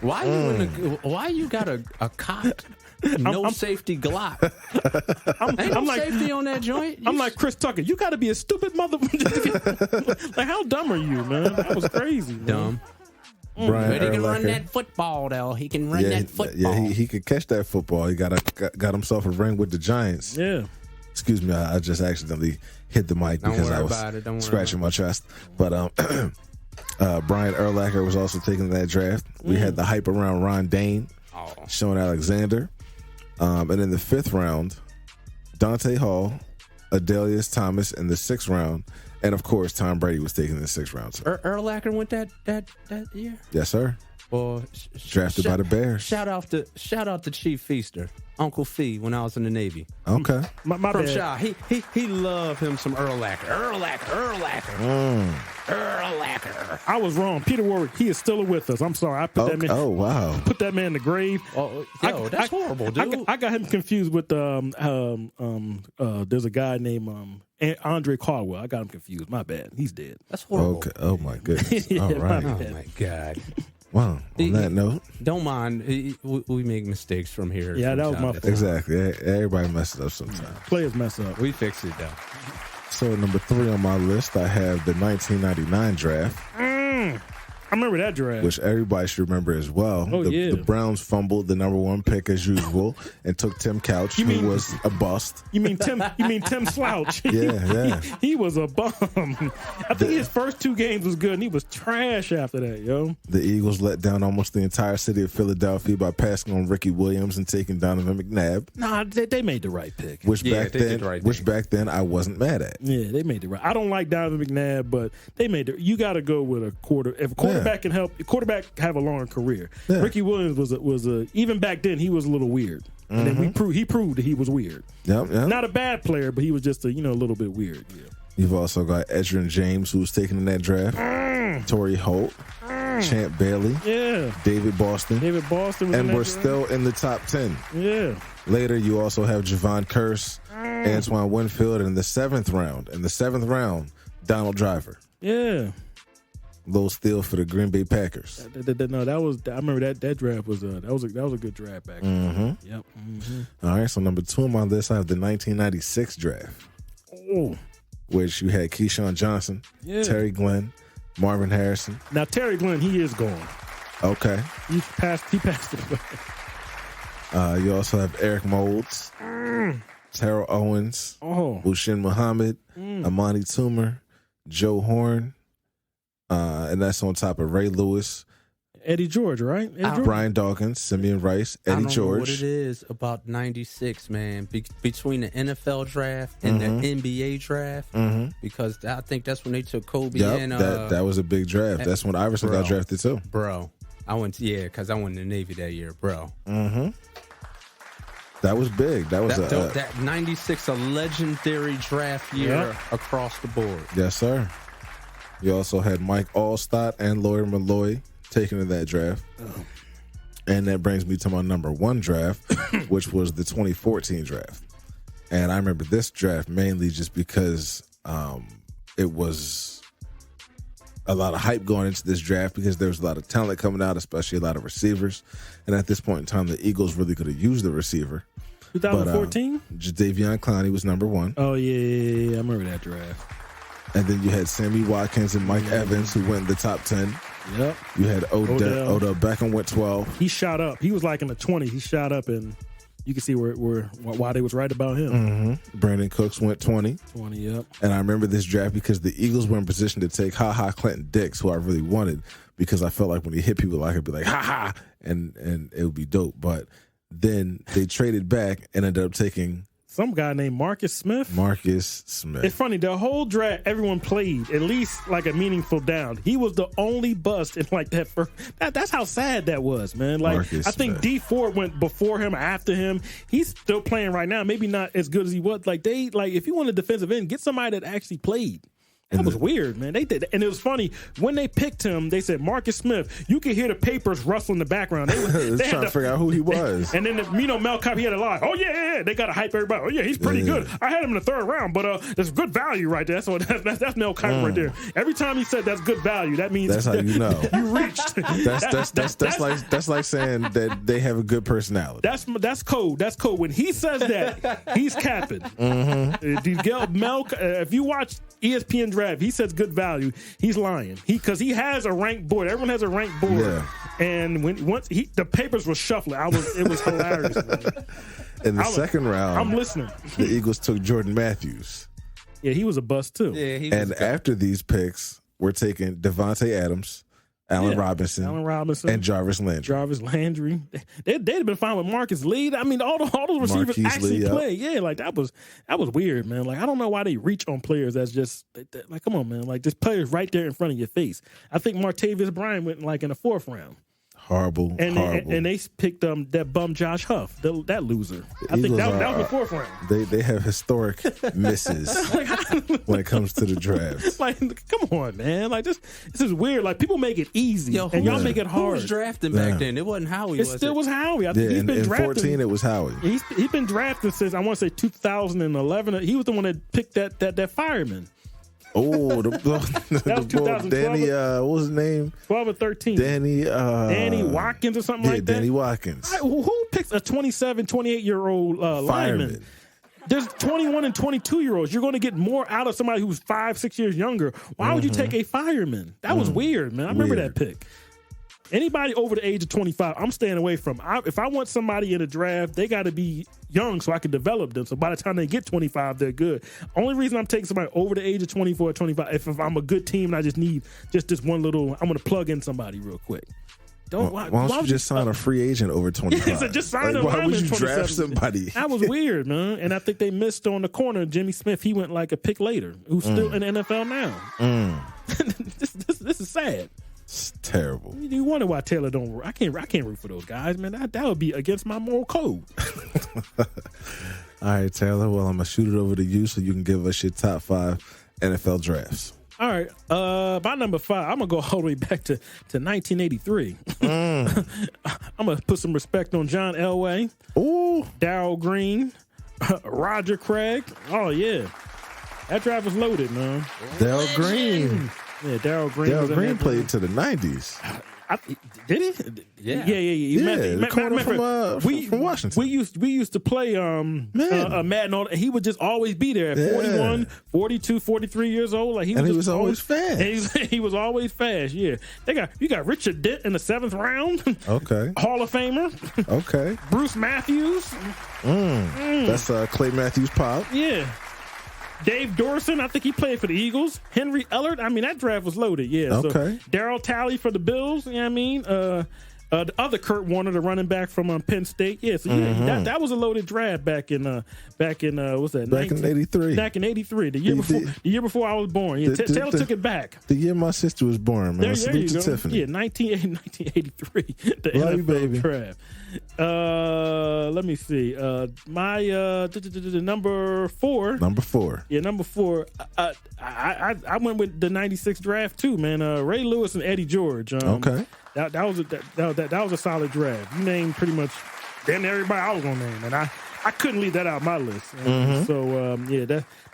Why you got a cocked safety Glock? Ain't no like, safety on that joint. I'm like Chris Tucker. You got to be a stupid motherfucker. Like, how dumb are you, man? That was crazy. Man. Dumb. Brian But he can run Urlacher. that football, though. He can run that football. Yeah, he could catch that football. He got himself a ring with the Giants. Yeah. Excuse me, I just accidentally hit the mic because I was scratching my chest. But Brian Urlacher was also taken in that draft. We had the hype around Ron Dane, Sean Alexander. And in the 5th round, Dante Hall, Adelius Thomas in the 6th round. And, of course, Tom Brady was taken in the 6th round. So. Urlacher went that year? Yes, sir. Well, drafted by the Bears. Shout out to Chief Feaster, Uncle Fee, when I was in the Navy. Okay. My From bad. Shaw, he loved him some Urlacher. Urlacher. I was wrong. Peter Warwick, he is still with us. I'm sorry. I put that man. Oh, wow. Put that man in the grave. Oh, yo, that's horrible, dude. I got him confused with there's a guy named Andre Caldwell. I got him confused. My bad. He's dead. That's horrible. Okay. Oh, my goodness. Yeah, All right. my Oh my God. Wow. On that note. Don't mind. We make mistakes from here. Yeah, from that was time my to fault. time. Exactly. Everybody messes up sometimes. Players mess up. We fix it though. So, number 3 on my list, I have the 1999 draft. I remember that draft. Which everybody should remember as well. Oh, yeah. The Browns fumbled the number 1 pick as usual and took Tim Couch, who was a bust. You mean Tim Slouch? Yeah. He was a bum. I think his first 2 games was good, and he was trash after that, yo. The Eagles let down almost the entire city of Philadelphia by passing on Ricky Williams and taking Donovan McNabb. Nah, they made the right pick. Which back then I wasn't mad at. Yeah, they made it right. I don't like Donovan McNabb, but they made it. You got to go with a quarter. If a quarterback can help, a quarterback have a long career. Yeah. Ricky Williams was a even back then he was a little weird, and then he proved that he was weird. Yep. Not a bad player, but he was just a little bit weird. Yeah. You've also got Edgerrin James, who was taken in that draft. Torrey Holt, Champ Bailey, David Boston, was and we're still in the top 10. Yeah. Later, you also have Javon Curse, Antoine Winfield in the 7th round. In the 7th round, Donald Driver. Yeah. Little steal for the Green Bay Packers. No, that was. I remember that draft was that was a good draft back then. Yep. All right, so number 2 on my list, I have the 1996 draft. Oh. Which you had Keyshawn Johnson, Terry Glenn, Marvin Harrison. Now Terry Glenn, he is gone. Okay. He passed it away. You also have Eric Moulds, Terrell Owens, Ushin Muhammad, Amani Toomer, Joe Horn, and that's on top of Ray Lewis, Eddie George, right? Brian Dawkins, Simeon Rice, Eddie George. I don't know what it is about 96, man, between the NFL draft and the NBA draft, because I think that's when they took Kobe and that was a big draft. That's when Iverson got drafted too. Bro, because I went in the Navy that year, bro. That was big. That was that 96, a legendary draft year across the board. Yes, sir. You also had Mike Allstott and Lawyer Malloy taken in that draft. Oh. And that brings me to my number 1 draft, which was the 2014 draft. And I remember this draft mainly just because it was a lot of hype going into this draft because there was a lot of talent coming out, especially a lot of receivers. And at this point in time, the Eagles really could have used the receiver. 2014? Jadavion Clowney was number 1. Oh, yeah. I remember that draft. And then you had Sammy Watkins and Mike Evans, who went in the top 10. Yep. You had Odell Beckham went 12. He shot up. He was like in the 20s. He shot up, and you can see why they was right about him. Mm-hmm. Brandon Cooks went 20. 20, yep. And I remember this draft because the Eagles were in position to take Clinton Dix, who I really wanted, because I felt like when he hit people, I could be like, ha, and it would be dope. But then they traded back and ended up taking some guy named Marcus Smith. It's funny, the whole draft, everyone played at least like a meaningful down. He was the only bust in like that first. That's how sad that was, man. Like Marcus I think Smith. D Ford went before him, after him. He's still playing right now. Maybe not as good as he was. Like if you want a defensive end, get somebody that actually played. That was weird, man. They did, and it was funny when they picked him. They said Marcus Smith. You could hear the papers rustle in the background. They trying to figure out who he was. And then Mel Cop, he had a lie. Oh yeah. They got to hype everybody. Oh yeah, he's pretty good. I had him in the 3rd round, but there's good value right there. So that's Mel Cop right there. Every time he said that's good value, that means that's how you know you reached. That's like saying that they have a good personality. That's code. That's code. When he says that, he's capping. If you watch ESPN draft, he says good value. He's lying. Because he has a ranked board. Everyone has a ranked board. Yeah. And once the papers were shuffling, it was hilarious. Man. In the second round, I'm listening. The Eagles took Jordan Matthews. Yeah, he was a bust too. Yeah, and after these picks, we're taking Devontae Adams, Allen Robinson, and Jarvis Landry. They'd have been fine with Marcus Lee. I mean, all those receivers actually play. Yeah, like that was weird, man. Like I don't know why they reach on players that's just like, come on, man. Like this player's right there in front of your face. I think Martavis Bryant went like in the 4th round. Horrible. And they picked that bum Josh Huff, that loser. I think that was the 4th round. They have historic misses when it comes to the draft. Like, come on, man. Like this is weird. Like people make it easy, and y'all make it hard. Who was drafting back then? It wasn't Howie. It still was Howie. I think he's been in drafted. 14, it was Howie. He's been drafted since I want to say 2011. He was the one that picked that fireman. Oh, the boy, Danny, what was his name? 12 or 13. Danny Watkins or something like that. Danny Watkins. Who picks a 27, 28-year-old lineman? There's 21 and 22-year-olds. You're going to get more out of somebody who's 5, 6 years younger. Why would you take a fireman? That was weird, man. I remember that pick. Anybody over the age of 25, I'm staying away from. If I want somebody in a draft, they got to be young so I can develop them. So by the time they get 25, they're good. Only reason I'm taking somebody over the age of 24 or 25, if I'm a good team and I just need just this one little, I'm going to plug in somebody real quick. Why don't you just sign a free agent over 25? So just sign a why would you draft somebody? That was weird, man. And I think they missed on the corner. Jimmy Smith, he went like a pick later, who's still in the NFL now. This is sad. It's terrible. You wonder why Taylor don't. I can't root for those guys, man. That would be against my moral code. All right, Taylor. Well, I'm gonna shoot it over to you so you can give us your top 5 NFL drafts. All right. By number 5, I'm gonna go all the way back to 1983. I'm gonna put some respect on John Elway. Ooh, Darryl Green, Roger Craig. Oh yeah, that draft was loaded, man. Darryl Green. Yeah, Darryl Green. Darryl Green played to the 90s. Did he? Yeah. The corner from Washington. We used to play Madden. He would just always be there at 41, 42, 43 years old. Like he was always fast. He was always fast. Yeah, you got Richard Dent in the 7th round. Okay, Hall of Famer. Okay, Bruce Matthews. That's Clay Matthews' pop. Yeah. Dave Dorson, I think he played for the Eagles. Henry Ellert, I mean, that draft was loaded, yeah. Okay. So Darryl Talley for the Bills, you know what I mean? The other Kurt Warner, the running back from Penn State. Yeah, so that was a loaded draft back in what's that? Back in 83. Back in 83, the year before I was born. Yeah, Taylor took it back. The year my sister was born, man. There Salute you to go. Tiffany. Yeah, 1983, the Love NFL you, baby. draft. Let me see. My number 4. Number 4. Yeah, number 4. I went with the '96 draft too, man. Ray Lewis and Eddie George. Okay. That was a solid draft. You named pretty much damn everybody I was gonna name, and I couldn't leave that out of my list. So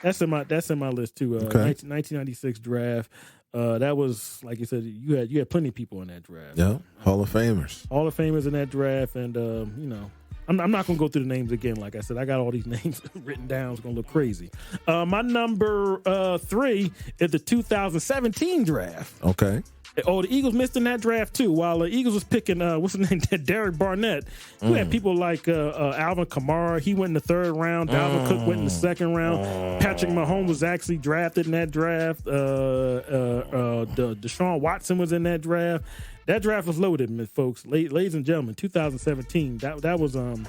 that's in my list too. 1996 draft. That was, like you said, you had plenty of people in that draft. Yeah, Hall of Famers in that draft, and I'm not gonna go through the names again. Like I said, I got all these names written down. It's gonna look crazy. My number 3 is the 2017 draft. Okay. Oh, the Eagles missed in that draft too. While the Eagles was picking, what's his name, Derek Barnett. You had people like Alvin Kamara. He went in the 3rd round. Dalvin Cook went in the 2nd round. Patrick Mahomes was actually drafted in that draft. Deshaun Watson was in that draft. That draft was loaded, folks. Ladies and gentlemen, 2017. That was Lord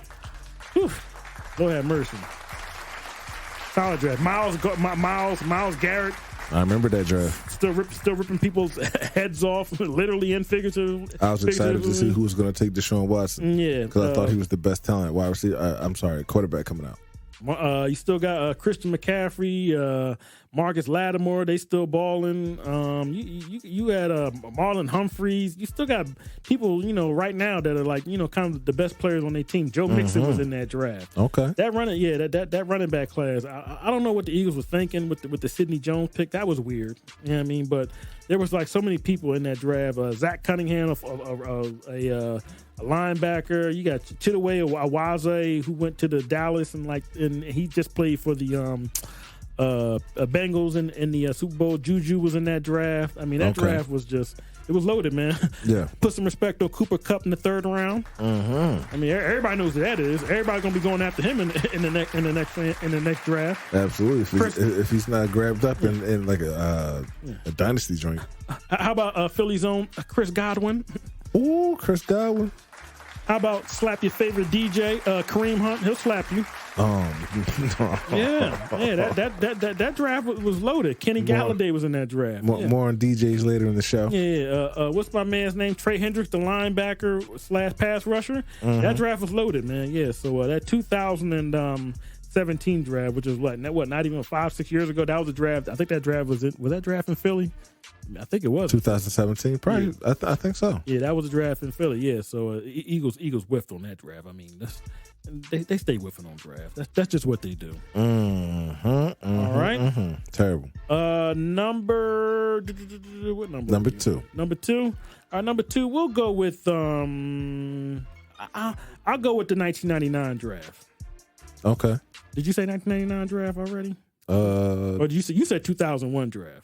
have mercy. Solid draft. Myles Garrett. I remember that draft. Still ripping people's heads off, literally and figuratively. I was excited to see who was going to take Deshaun Watson. Yeah, because I thought he was the best talent wide receiver. Quarterback coming out. You still got Christian McCaffrey, Marcus Lattimore. They still balling. You had Marlon Humphreys. You still got people, right now that are like, kind of the best players on their team. Joe Mixon was in that draft. Okay, that running back class. I don't know what the Eagles was thinking with the Sidney Jones pick. That was weird. You know what I mean? But there was like so many people in that draft. Zach Cunningham, a linebacker. You got Chidobe Awuzie, who went to the Dallas and he just played for the Bengals in the Super Bowl. Juju was in that draft. I mean, that draft was it was loaded, man. Yeah. Put some respect on Cooper Kupp in the 3rd round. I mean, everybody knows who that is. Everybody's gonna be going after him in the next draft. Absolutely. If he's not grabbed up in like a dynasty joint. How about Philly's own Chris Godwin? Ooh, Chris Godwin. How about slap your favorite DJ, Kareem Hunt? He'll slap you. That draft was loaded. Kenny Galladay was in that draft. More on DJs later in the show. Yeah. What's my man's name? Trey Hendricks, the linebacker / pass rusher. That draft was loaded, man. Yeah. So that 2017 draft, which was not even 5-6 years ago. That was a draft. I think that draft was that draft in Philly? I think it was 2017. Probably, yeah. I think so. Yeah, that was a draft in Philly. Yeah, so Eagles whiffed on that draft. I mean, they stay whiffing on draft. That's just what they do. All right. Terrible. Number what number? Number 2. Number 2. Number 2. We'll go with I'll go with the 1999 draft. Okay. Did you say 1999 draft already? Or did you said 2001 draft?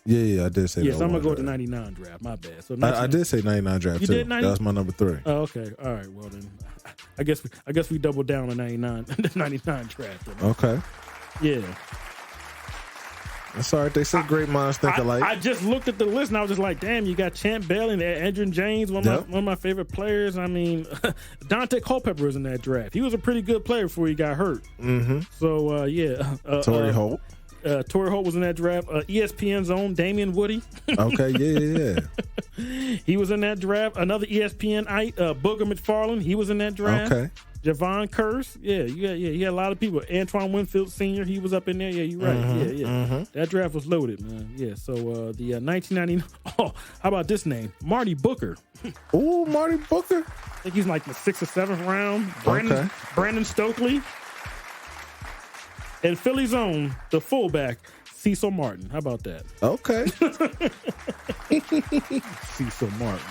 Yeah, I did say that. Yes, I'm going to go with the 99 draft. My bad. So I did say 99 draft, you too. Did 90? That was my number 3. Oh, okay. All right. Well, then, I guess we doubled down on 99, the 99 draft. Then. Okay. Yeah. That's all right. They say great minds think alike. I just looked at the list and I was just like, damn, you got Champ Bailey and Andrew James, one of my favorite players. I mean, Dante Culpepper was in that draft. He was a pretty good player before he got hurt. So, Torrey Holt. Torrey Holt was in that draft. ESPN's own Damian Woody. Okay, yeah. He was in that draft. Another ESPN-ite, Booger McFarland. He was in that draft. Okay. Javon Curse. Yeah. You had a lot of people. Antoine Winfield Sr., he was up in there. Yeah, you're right. Yeah. That draft was loaded, man. Yeah, so the 1999. Oh, how about this name? Marty Booker. Ooh, Marty Booker. I think he's like the 6th or 7th round. Brandon Stokely. And Philly's own, the fullback, Cecil Martin. How about that? Okay. Cecil Martin.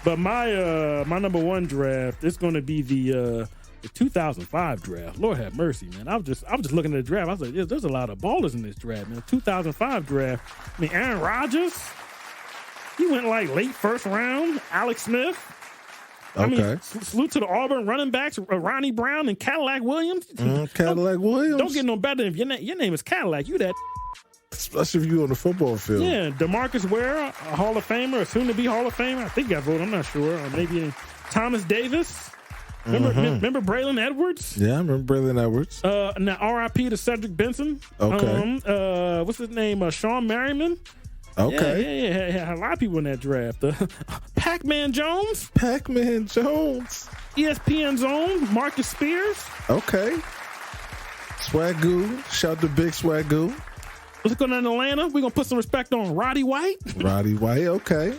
But my number 1 draft is going to be the 2005 draft. Lord have mercy, man. I was just looking at the draft. I was like, there's a lot of ballers in this draft, man. 2005 draft. I mean, Aaron Rodgers. He went like late 1st round. Alex Smith. I mean, salute to the Auburn running backs, Ronnie Brown and Cadillac Williams. Cadillac Williams. Don't get no better if your name is Cadillac. You that. Especially if you on the football field. Yeah, DeMarcus Ware, a Hall of Famer, a soon-to-be Hall of Famer. I think he got voted. I'm not sure. Or maybe Thomas Davis. Remember Braylon Edwards? Yeah, I remember Braylon Edwards. Now, R.I.P. to Cedric Benson. Okay. What's his name? Sean Merriman. Okay. Yeah. Had a lot of people in that draft. Pac-Man Jones. Pac-Man Jones. ESPN Zone. Marcus Spears. Okay. Swagoo. Shout to Big Swagoo. What's going on in Atlanta? We're going to put some respect on Roddy White. Roddy White, okay.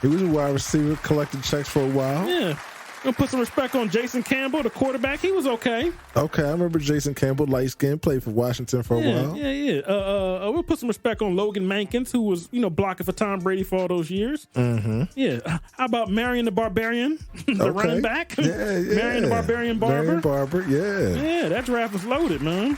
He was a wide receiver, collected checks for a while. Yeah. We'll put some respect on Jason Campbell, the quarterback. He was okay. Okay, I remember Jason Campbell, light skin, played for Washington for a while. Yeah. We'll put some respect on Logan Mankins, who was, blocking for Tom Brady for all those years. Mm-hmm. Yeah. How about Marion the Barbarian, the running back? Yeah. Marion the Barbarian Barber. Marion Barber, yeah. Yeah, that draft was loaded, man.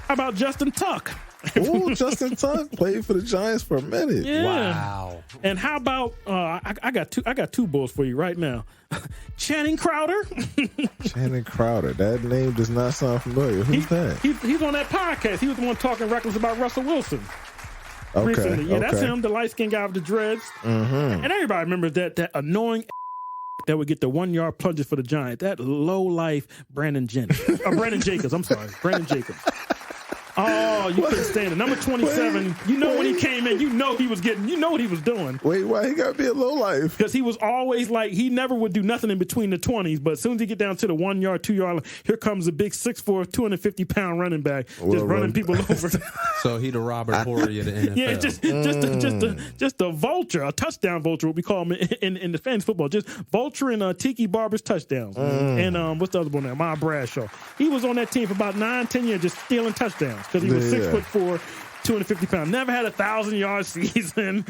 How about Justin Tuck? Oh, Justin Tuck played for the Giants for a minute. Yeah. Wow. And how about I got two bulls for you right now. Channing Crowder. Channing Crowder. That name does not sound familiar. Who's that? He's on that podcast. He was the one talking reckless about Russell Wilson. Okay. Recently. Yeah, that's him, the light-skinned guy with the dreads. Mm-hmm. And everybody remembers that annoying that would get the 1 yard plunges for the Giants. That low life Brandon Jacobs. I'm sorry, Brandon Jacobs. Oh, you couldn't stand it. Number 27, when he came in, he was getting, what he was doing. Wait, why he got to be a low life? Because he was always like, he never would do nothing in between the 20s, but as soon as he get down to the 1 yard, 2 yard, here comes a big 6'4", 250-pound running back, just running people over. So he the Robert Horry of the NFL. Yeah, just a vulture, a touchdown vulture, what we call him in the fantasy football, just vulturing Tiki Barber's touchdowns. And what's the other one there? Ma Bradshaw. He was on that team for about 9-10 years, just stealing touchdowns. Because he was 6'4", 250 pounds. Never had 1,000-yard season.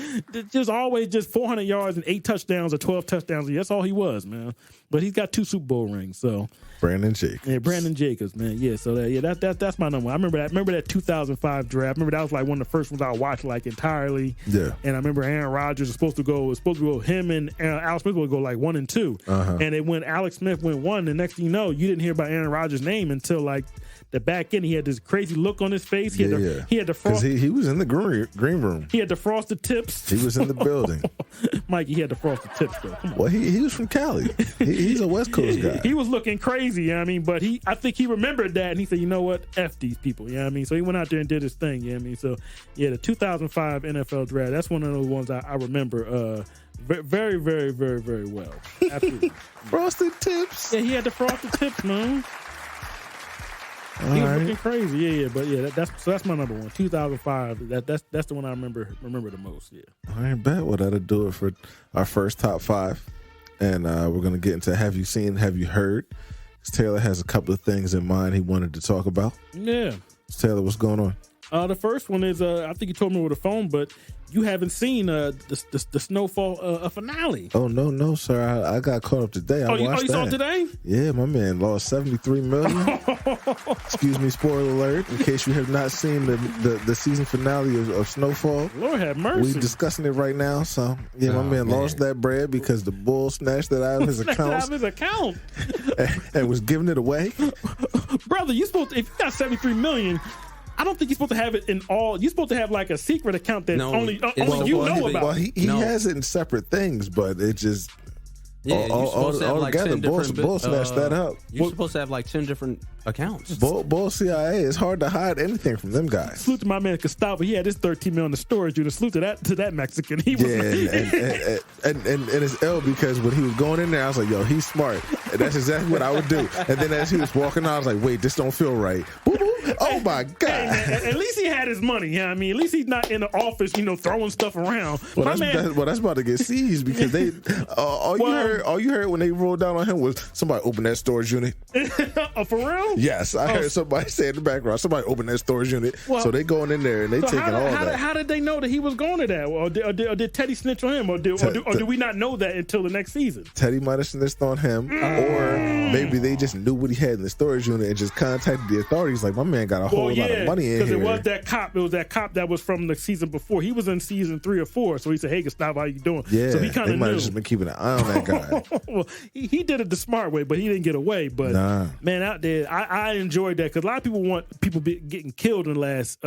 Just always just 400 yards and 8 touchdowns or 12 touchdowns. That's all he was, man. But he's got 2 Super Bowl rings. So Brandon Jacobs. Yeah, Brandon Jacobs, man. Yeah, so that's my number. I remember that 2005 draft. I remember that was like one of the first ones I watched like entirely. Yeah. And I remember Aaron Rodgers was supposed to go. Him and Alex Smith would go like 1 and 2. And it went Alex Smith went 1. The next thing you know, you didn't hear about Aaron Rodgers' name until like the back end. He had this crazy look on his face. He had the frost. He was in the green room. He had the frosted tips. He was in the building. Mikey, he had the frosted tips though. Come on. Well, he was from Cali. He's a West Coast guy. He was looking crazy, you know what I mean? But I think he remembered that and he said, you know what? F these people, you know what I mean? So he went out there and did his thing, you know what I mean? So yeah, the 2005 NFL draft, that's one of those ones I remember very, very, very, very well. Absolutely. Frosted tips. Yeah, he had the frosted tips, man. All he was right. looking crazy, yeah. But yeah, that's my number one. 2005. That's the one I remember the most. Yeah. All right, bet. Well, that'll do it for our first top 5, and we're gonna get into Have You Seen? Have You Heard? Taylor has a couple of things in mind he wanted to talk about. Yeah. Taylor, what's going on? The first one is I think you told me over the phone, but you haven't seen the Snowfall finale. Oh no, sir. I got caught up today. I watched you saw it today? Yeah, my man lost $73 million. Excuse me, spoiler alert. In case you have not seen the season finale of Snowfall, Lord have mercy. we discussing it right now. So yeah, my man lost that bread because the bull snatched it out of his account and was giving it away. Brother, if you got $73 million. I don't think you're supposed to have it in all. You're supposed to have like a secret account that only you know about. Well, he has it in separate things, but it just all together. Bull snatched that up. You're supposed to have like 10 different accounts. Bull CIA. It's hard to hide anything from them guys. Salute to my man Gustavo. He had his 13 million in the storage unit. Salute to that Mexican. He was and it's L because when he was going in there, I was like, yo, he's smart. And that's exactly what I would do. And then as he was walking out, I was like, wait, this don't feel right. Oh my God! Hey, at least he had his money. You know what I mean? At least he's not in the office, throwing stuff around. Well, that's about to get seized because they all you heard when they rolled down on him was somebody open that storage unit. For real? Yes, I heard somebody say in the background, somebody open that storage unit. So they going in there and they taking all that. How did they know that he was going to that? Or did Teddy snitch on him? Or do we not know that until the next season? Teddy might have snitched on him, or maybe they just knew what he had in the storage unit and just contacted the authorities. Like, my man got a whole lot of money in here. Because it was that cop. It was that cop that was from the season before. He was in season 3 or 4. So he said, "Hey, Gustavo, how you doing?" Yeah, so he kind of might have just been keeping an eye on that guy. Well, he did it the smart way, but he didn't get away. But man, out there, I enjoyed that because a lot of people want people getting killed in the last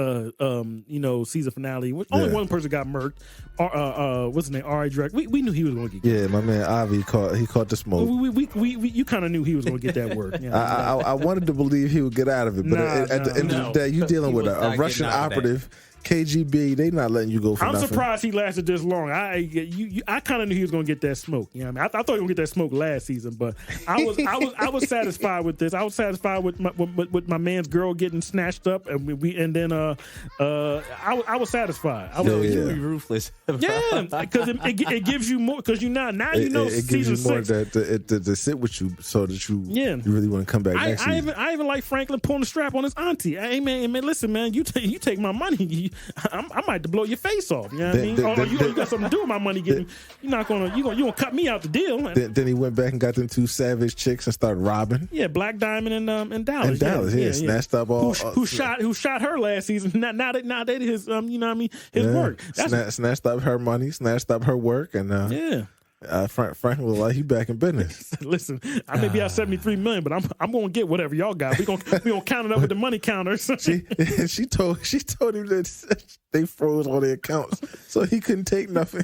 season finale. Only one person got murked, what's his name? R.I. Direct. We knew he was going to get. Yeah, my man Avi caught the smoke. You kind of knew he was going to get that work. Yeah, I wanted to believe he would get out of it, but at the end of the day, you dealing with a Russian operative. KGB, they not letting you go for nothing. I'm surprised he lasted this long. I kind of knew he was going to get that smoke. You know what I mean? I thought he was going to get that smoke last season, but I was satisfied with this. I was satisfied with my man's girl getting snatched up, and I was satisfied. You were ruthless. Yeah, because it gives you more. Because now you know it gives you more to sit with you, so that you really want to come back next season. I even like Franklin pulling the strap on his auntie. Hey man, listen, man, you take my money. I might have to blow your face off. You know what I mean? You got something to do with my money. You're not gonna you gonna cut me out the deal. Then he went back and got them 2 savage chicks and started robbing. Yeah, Black Diamond and Dallas. And Dallas, snatched up all. Who shot her last season? Now they did his you know what I mean, his work. Snatched up her money, snatched up her work, and Franklin was like, he back in business. Listen, I may be out $73 million, but I'm gonna get whatever y'all got. We gonna count it up with the money counters. she told him that they froze all their accounts, so he couldn't take nothing.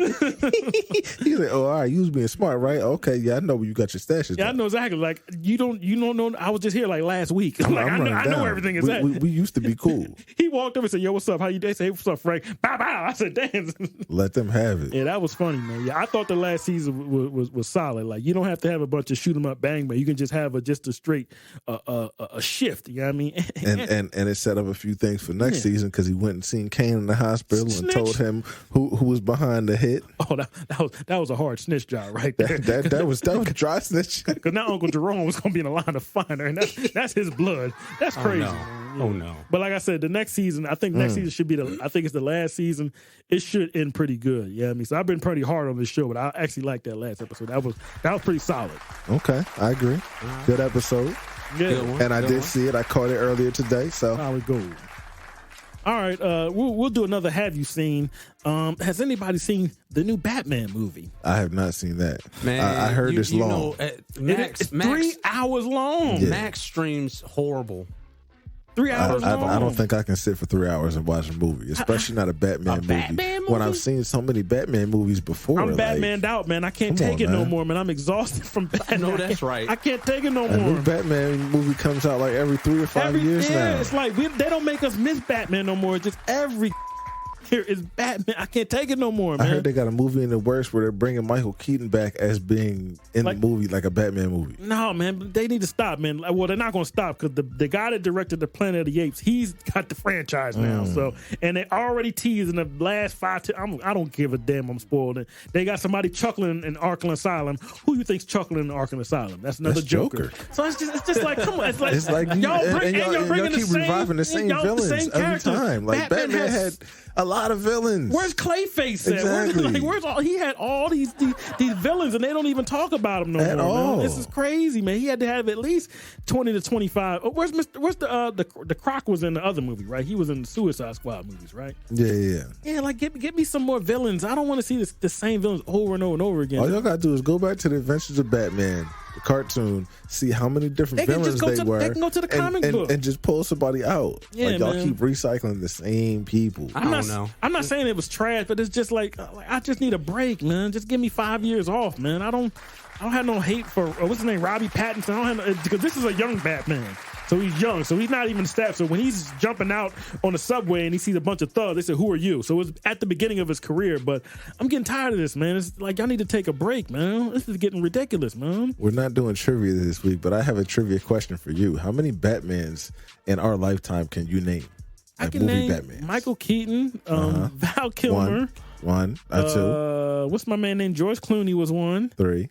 He's like, "Oh, all right, you was being smart, right? Okay, yeah, I know where you got your stashes. Yeah, I know exactly. Like you don't know. I was just here like last week. Like, I know everything is at. We used to be cool. He walked over and said, "Yo, what's up? How you doing?" Say, "Hey, what's up, Frank?" Bow bow. I said, "Damn." Let them have it. Yeah, that was funny, man. Yeah, I thought the last season was solid. Like you don't have to have a bunch of shoot 'em up bang, but you can just have just a straight a shift. You know what I mean? and it set up a few things for next season because he went and seen Kane in the hospital and told him who was behind the hit. Oh, that was a hard snitch job right there. that was dry snitch. Because now Uncle Jerome was going to be in a line of fire, and that's his blood. That's crazy. Oh no! But like I said, the next season, I think next season should be I think it's the last season. It should end pretty good. Yeah, I mean, so I've been pretty hard on this show, but I actually like that last episode. That was pretty solid. Okay, I agree. Good episode. Yeah, and I did see it. I caught it earlier today. So solid gold. All right, we'll do another Have You Seen? Has anybody seen the new Batman movie? I have not seen that. Man, I heard it's long. It's 3 hours long. Yeah. Max streams horrible. 3 hours long. I don't think I can sit for 3 hours and watch a movie, especially not a Batman movie. Batman movie? When I've seen so many Batman movies before. I'm Batmaned out, man. I can't take it no more, man. I'm exhausted from Batman. No, that's right. I can't take it no A more. new Batman movie comes out like every 3 or 5 years now. It's like they don't make us miss Batman no more. It's just every here is Batman. I can't take it no more, man. I heard they got a movie in the works where they're bringing Michael Keaton back as being in the movie like a Batman movie. No, man, they need to stop, man. Well, they're not going to stop because the guy that directed the Planet of the Apes, he's got the franchise now. So, and they already teased in the last 5. I don't give a damn. I'm spoiled. They got somebody chuckling in Arkham Asylum. Who you think's chuckling in Arkham Asylum? That's another Joker. So it's just like, come on. It's like y'all bringing keep reviving the same villains every time. Like Batman had a lot of villains. Where's Clayface at? Exactly. Where's all? He had all these villains, and they don't even talk about him no at more. all. Man. This is crazy, man. He had to have at least 20 to 25. Oh, where's the Croc was in the other movie, right? He was in the Suicide Squad movies, right? Yeah. Like get me some more villains. I don't want to see the same villains over and over and over again. All y'all gotta do is go back to the Adventures of Batman, the cartoon, see how many different villains they were. They can go to the comic book and just pull somebody out. Yeah, like y'all man. keep recycling the same people. I don't know. I'm not saying it was trash, but it's just like I just need a break, man. Just give me 5 years off, man. I don't have no hate for what's his name, Robbie Pattinson. Because this is a young Batman. So he's young, so he's not even staffed. So when he's jumping out on the subway and he sees a bunch of thugs, they say, "Who are you?" So it's at the beginning of his career. But I'm getting tired of this, man. It's like y'all need to take a break, man. This is getting ridiculous, man. We're not doing trivia this week, but I have a trivia question for you. How many Batmans in our lifetime can you name? I can name Batmans? Michael Keaton, Val Kilmer. One. Two. What's my man named? George Clooney was 1. 3.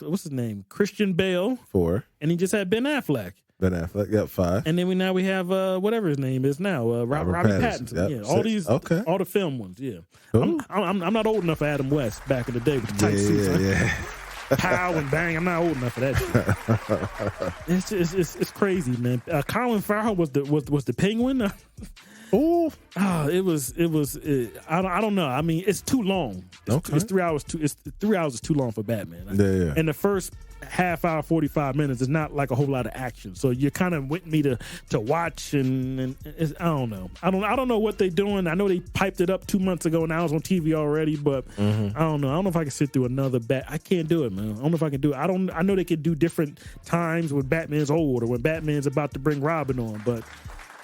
What's his name? Christian Bale. 4. And he just had Ben Affleck. Ben Affleck. Yep. 5. And then we have whatever his name is now, Robbie Pattinson. Yep. Yeah, all 6. these, Okay. all the film ones. Yeah, Cool. I'm not old enough for Adam West back in the day with the tight suits. Yeah. Pow and bang. I'm not old enough for that shit. It's crazy, man. Colin Farrell was the Penguin. Oh, it was. I don't know. I mean, it's too long. It's 3 hours. It's 3 hours is too long for Batman. Yeah. And the first half hour, 45 minutes is not like a whole lot of action. So you kind of want me to watch, and I don't know. I don't know what they're doing. I know they piped it up 2 months ago. Now it's on TV already, but I don't know. I don't know if I can sit through another I can't do it, man. I don't know if I can do it. I know they could do different times when Batman's old or when Batman's about to bring Robin on, but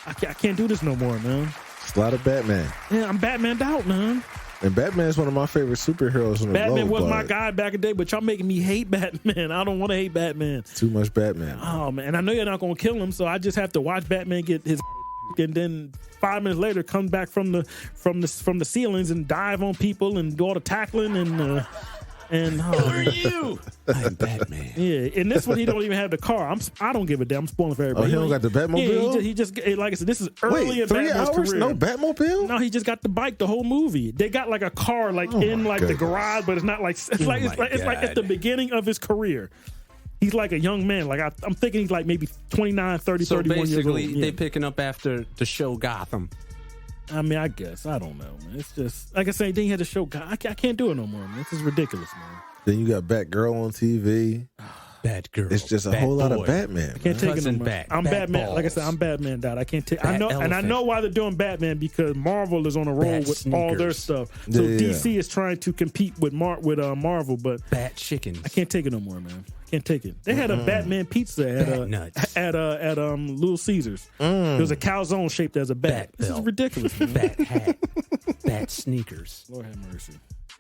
I can't do this no more, man. It's a lot of Batman. Yeah, I'm Batmaned out, man. And Batman is one of my favorite superheroes in the world. Batman was my guy back in the day, but y'all making me hate Batman. I don't want to hate Batman. Too much Batman. Oh, man. And I know you're not going to kill him, so I just have to watch Batman get his and then 5 minutes later come back from the ceilings and dive on people and do all the tackling and Who are you? I'm Batman. Yeah, in this one he don't even have the car. I don't give a damn. I'm spoiling for everybody. Oh, he don't got the Batmobile? Yeah, he just like I said, this is early in 3 Batman's hours? career. No Batmobile? No, he just got the bike the whole movie. They got like a car the garage, but it's not like it's like at the beginning of his career. He's like a young man. Like I'm thinking he's like maybe 29, 30, So 31 years old. basically, they picking up after the show Gotham. I mean, I guess. I don't know, man. It's just like I say, then he had to show God. I can't do it no more, man. This is ridiculous, man. Then you got Batgirl on TV. Batgirl. It's just a whole lot of Batman. I can't take it no more. Bat. I'm Bat Batman. balls. Like I said, I'm Batman. Dad. I can't take. I Bat know, and I elephant. know why they're doing Batman because Marvel is on a roll Bat with all their sneakers. stuff. So Yeah. DC is trying to compete with Marvel, but Bat chickens. I can't take it no more, man. I can't take it. They had a Batman pizza Bat nuts. at Little Caesars. It was a calzone shaped as a bat. Bat This is belt. ridiculous, man. Bat hat. Bat sneakers. Lord have mercy.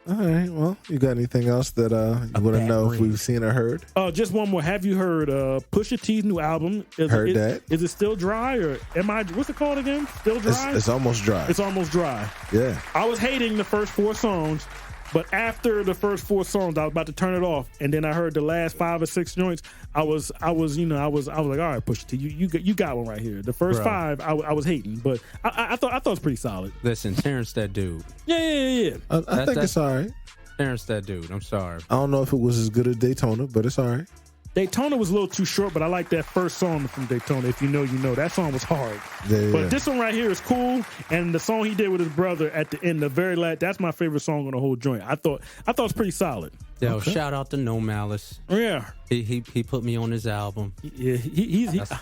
All right. Well, you got anything else that you want to Bat know if ring. we've seen or heard? Just one more. Have you heard Pusha T's new album? Heard that. Is it still dry or what's it called again? Still dry? It's almost dry. It's almost dry. Yeah. I was hating the first 4 songs, but after the first 4 songs, I was about to turn it off, and then I heard the last 5 or 6 joints. I was like, all right, Pusha T, you got one right here. The first Bro. 5, I was hating, but I thought it was pretty solid. Listen, Terrence, that dude. Yeah. I think it's all right. Terrence, that dude. I'm sorry. I don't know if it was as good as Daytona, but it's all right. Daytona was a little too short, but I like that first song from Daytona. If you know, you know. That song was hard. Yeah. But this one right here is cool, and the song he did with his brother at the end, the very last, that's my favorite song on the whole joint. I thought it was pretty solid. Yo, shout out to No Malice. Yeah. He put me on his album. Yeah,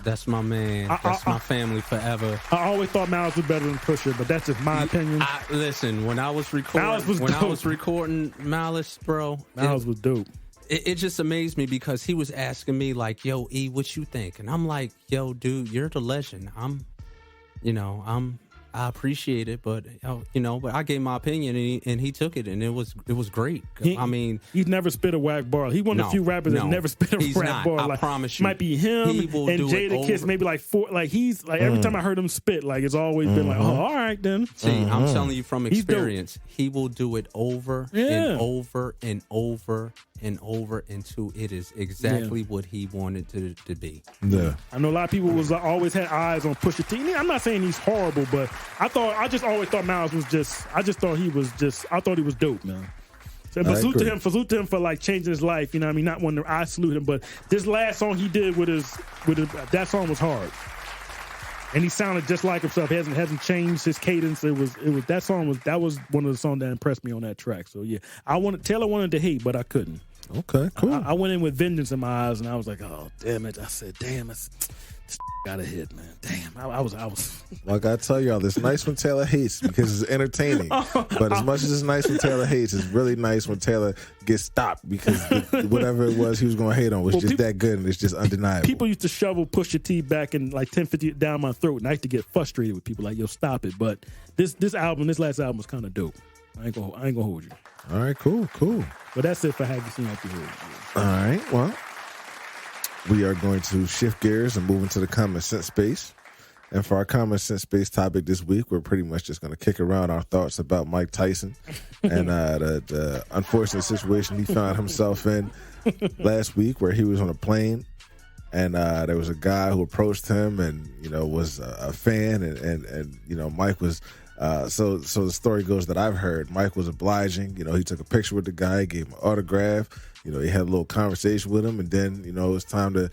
That's my man. That's my family forever. I always thought Miles was better than Pusha, but that's just my opinion. Listen, when I was recording, Malice, bro, Miles was dope. it just amazed me because he was asking me like, "Yo, E, what you think?" And I'm like, "Yo, dude, you're the legend. I appreciate it, but but I gave my opinion and he took it, and it was great. He's never spit a whack bar. He one of the few rappers that never spit a whack bar. I promise you, might be him and Jadakiss, maybe like 4. Like he's like every time I heard him spit, like it's always been like, oh, all right then. See, I'm telling you from experience, he will do it over and over and over and over until it is exactly what he wanted to be. Yeah, I know a lot of people was always had eyes on Pusha T. I'm not saying he's horrible, but I just always thought Miles was just. I thought he was dope, man. So salute to him for like changing his life. You know what I mean? Not one that I salute him, but this last song he did with his that song was hard. And he sounded just like himself. He hasn't changed his cadence. It was that was one of the songs that impressed me on that track. So yeah, Taylor wanted to hate, but I couldn't. Okay, cool. I went in with vengeance in my eyes, and I was like, oh damn it! I said, damn, this got a hit, man. Damn, I was. Well, I gotta tell y'all, it's nice when Taylor hates because it's entertaining. But as much as it's nice when Taylor hates, it's really nice when Taylor gets stopped because whatever it was he was going to hate on was just that good and it's just undeniable. People used to shovel Pusha T back and like 10-50 down my throat, and I used to get frustrated with people like, yo, stop it. But this last album was kind of dope. I ain't gonna hold you. All right, cool. But that's it for Have You Seen Up the Hood. All right, well, we are going to shift gears and move into the common sense space. And for our common sense space topic this week, we're pretty much just going to kick around our thoughts about Mike Tyson and the unfortunate situation he found himself in last week, where he was on a plane and there was a guy who approached him and was a fan and Mike was So the story goes that I've heard, Mike was obliging. You know, he took a picture with the guy, gave him an autograph. You know, he had a little conversation with him, and then, you know, it's time to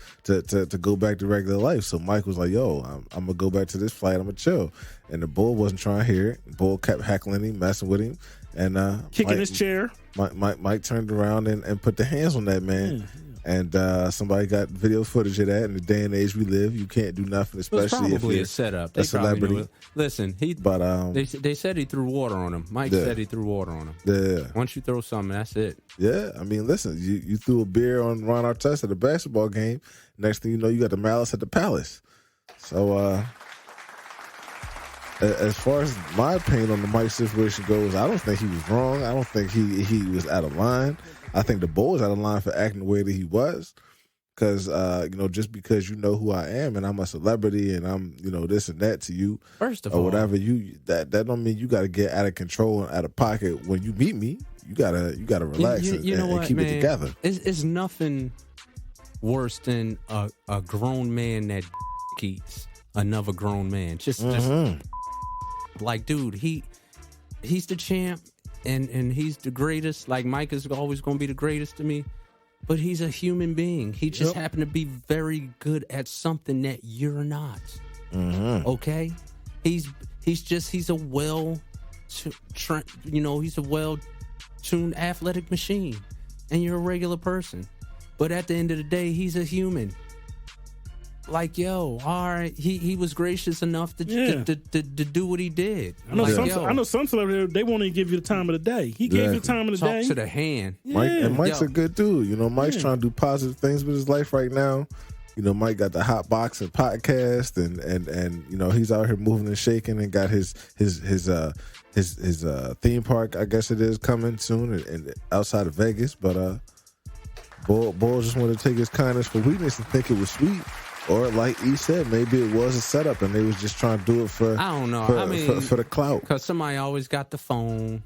go back to regular life. So Mike was like, yo, I'm going to go back to this flight. I'm going to chill. And the bull wasn't trying to hear it. The bull kept heckling him, messing with him. And kicking his chair. Mike turned around and put the hands on that man. Yeah. And somebody got video footage of that. In the day and age we live, you can't do nothing, especially if you're a setup. A celebrity. Listen, they said he threw water on him. Mike said he threw water on him. Yeah. Once you throw something, that's it. Yeah, I mean, listen, you threw a beer on Ron Artest at a basketball game. Next thing you know, you got the malice at the palace. So, as far as my opinion on the Mike situation goes, I don't think he was wrong. I don't think he was out of line. I think the bull was out of line for acting the way that he was. Because, you know, just because you know who I am and I'm a celebrity and I'm, you know, this and that to you, first of or all, whatever, that don't mean you got to get out of control and out of pocket. When you meet me, you gotta relax and keep it together. It's nothing worse than a grown man that eats another grown man. Just like, dude, he's the champ and he's the greatest. Like, Mike is always going to be the greatest to me. But he's a human being. He just happened to be very good at something that you're not. Okay, he's a well-tuned athletic machine, and you're a regular person. But at the end of the day, he's a human. Like, yo, all right, he was gracious enough to do what he did. I know some celebrities, they won't even give you the time of the day. He gave you the time of the day. Talk to the hand. Mike's a good dude. You know, Mike's trying to do positive things with his life right now. You know, Mike got the Hot Boxing podcast, and you know, he's out here moving and shaking, and got his theme park, I guess it is, coming soon, and outside of Vegas. But Bull just wanted to take his kindness for weakness and think it was sweet. Or like he said, maybe it was a setup and they was just trying to do it for, I don't know. For the clout. Because somebody always got the phone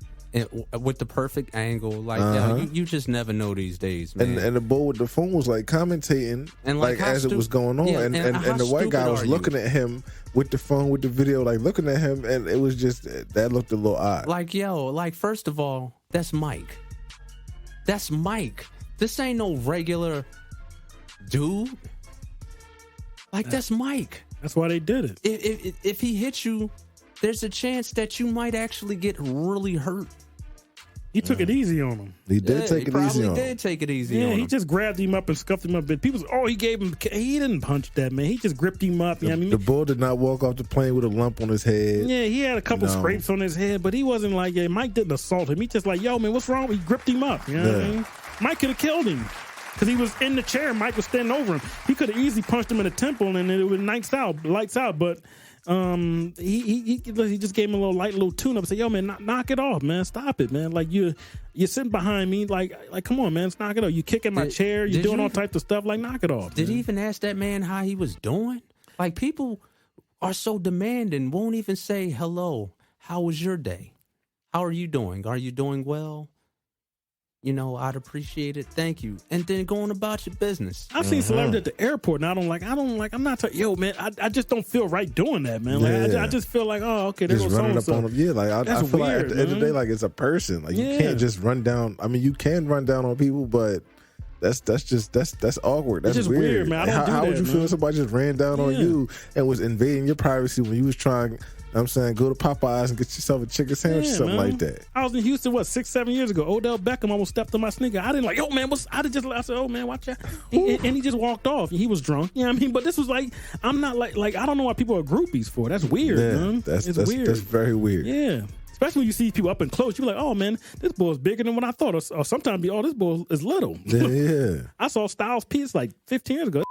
with the perfect angle. Like, you just never know these days, man. And the bull with the phone was like commentating and like as it was going on. And the white guy was looking at him with the phone, with the video, like looking at him, and it was just, that looked a little odd. Like, yo, like, first of all, that's Mike. That's Mike. This ain't no regular dude. Like, that's Mike. That's why they did it. If he hits you, there's a chance that you might actually get really hurt. He took it easy on him. He did take it easy on him. He did take it easy on him. Yeah, he just grabbed him up and scuffed him up. And people said, he didn't punch that man. He just gripped him up. The bull did not walk off the plane with a lump on his head. Yeah, he had a couple scrapes on his head, but he wasn't like, Mike didn't assault him. He just like, yo, man, what's wrong? He gripped him up. You know what I mean? Mike could have killed him. Because he was in the chair, Mike was standing over him. He could have easily punched him in the temple, and it was lights out. But he just gave him a little tune up and said, "Yo, man, knock it off, man. Stop it, man. Like you're sitting behind me, like come on, man, knock it off. You kicking my chair, you're doing all types of stuff. Like, knock it off." Did he even ask that man how he was doing? Like, people are so demanding, won't even say hello. How was your day? How are you doing? Are you doing well? You know, I'd appreciate it. Thank you. And then going about your business. I've seen celebrities at the airport, and I'm not, man, I just don't feel right doing that, man. Like, I just feel like, okay, there's just running up on them. Yeah, like, I feel weird, like at the end of the day, like, it's a person. Like, you can't just run down. I mean, you can run down on people, but that's awkward. That's just weird, man. How would you feel if somebody just ran down on you and was invading your privacy when you was trying, I'm saying, go to Popeyes and get yourself a chicken sandwich or something like that. I was in Houston, 6-7 years ago. Odell Beckham almost stepped on my sneaker. I didn't like, yo, man, I said, oh, man, watch out. And he just walked off. He was drunk. You know what I mean? But this was like, I'm not like I don't know why people are groupies for. That's weird, man. That's weird. That's very weird. Yeah. Especially when you see people up and close, you're like, oh, man, this bull's bigger than what I thought. Or sometimes this bull is little. Yeah. I saw Styles P. It's like 15 years ago.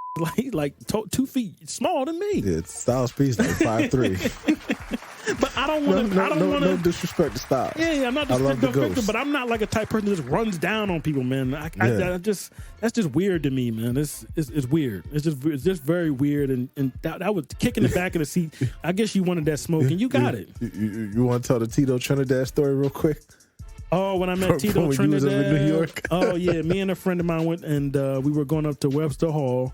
Like 2 feet smaller than me. Yeah, Styles P. is like 5'3". But I don't want to. No disrespect to Styles. Yeah, I'm not disrespecting, but I'm not like a type person that just runs down on people, man. That's just weird to me, man. It's weird. It's just very weird, and that was kicking the back of the seat. I guess you wanted that smoke, and you got it. You want to tell the Tito Trinidad story real quick? Oh, when I met Tito Trinidad, in New York. Oh yeah, me and a friend of mine went, and we were going up to Webster Hall.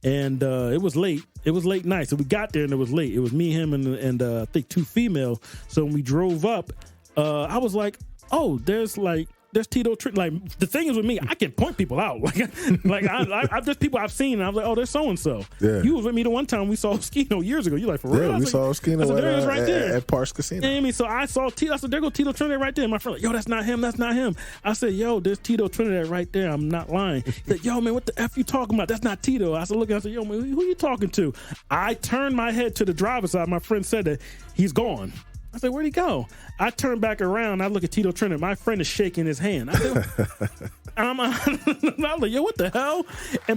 and it was late. It was late night, so we got there and it was late. It was me, him, and I think 2 female. So when we drove up, I was like, oh, there's Tito. Like the thing is with me, I can point people out. Like there's people I've seen, and I was like, oh, there's so and so. You was with me the one time we saw Skino years ago. You like for real? Yeah, we saw Skino at Parks Casino. You know what I mean? So I saw Tito. I said, there go Tito Trinidad right there. My friend like, yo, that's not him. That's not him. I said, yo, there's Tito Trinidad right there. I'm not lying. He said, yo, man, what the F you talking about? That's not Tito. I said, look, I said, yo, man, who you talking to? I turned my head to the driver's side. My friend said that he's gone. I said, where'd he go? I turn back around. I look at Tito Trinidad. My friend is shaking his hand. I said, I'm like, yo, what the hell?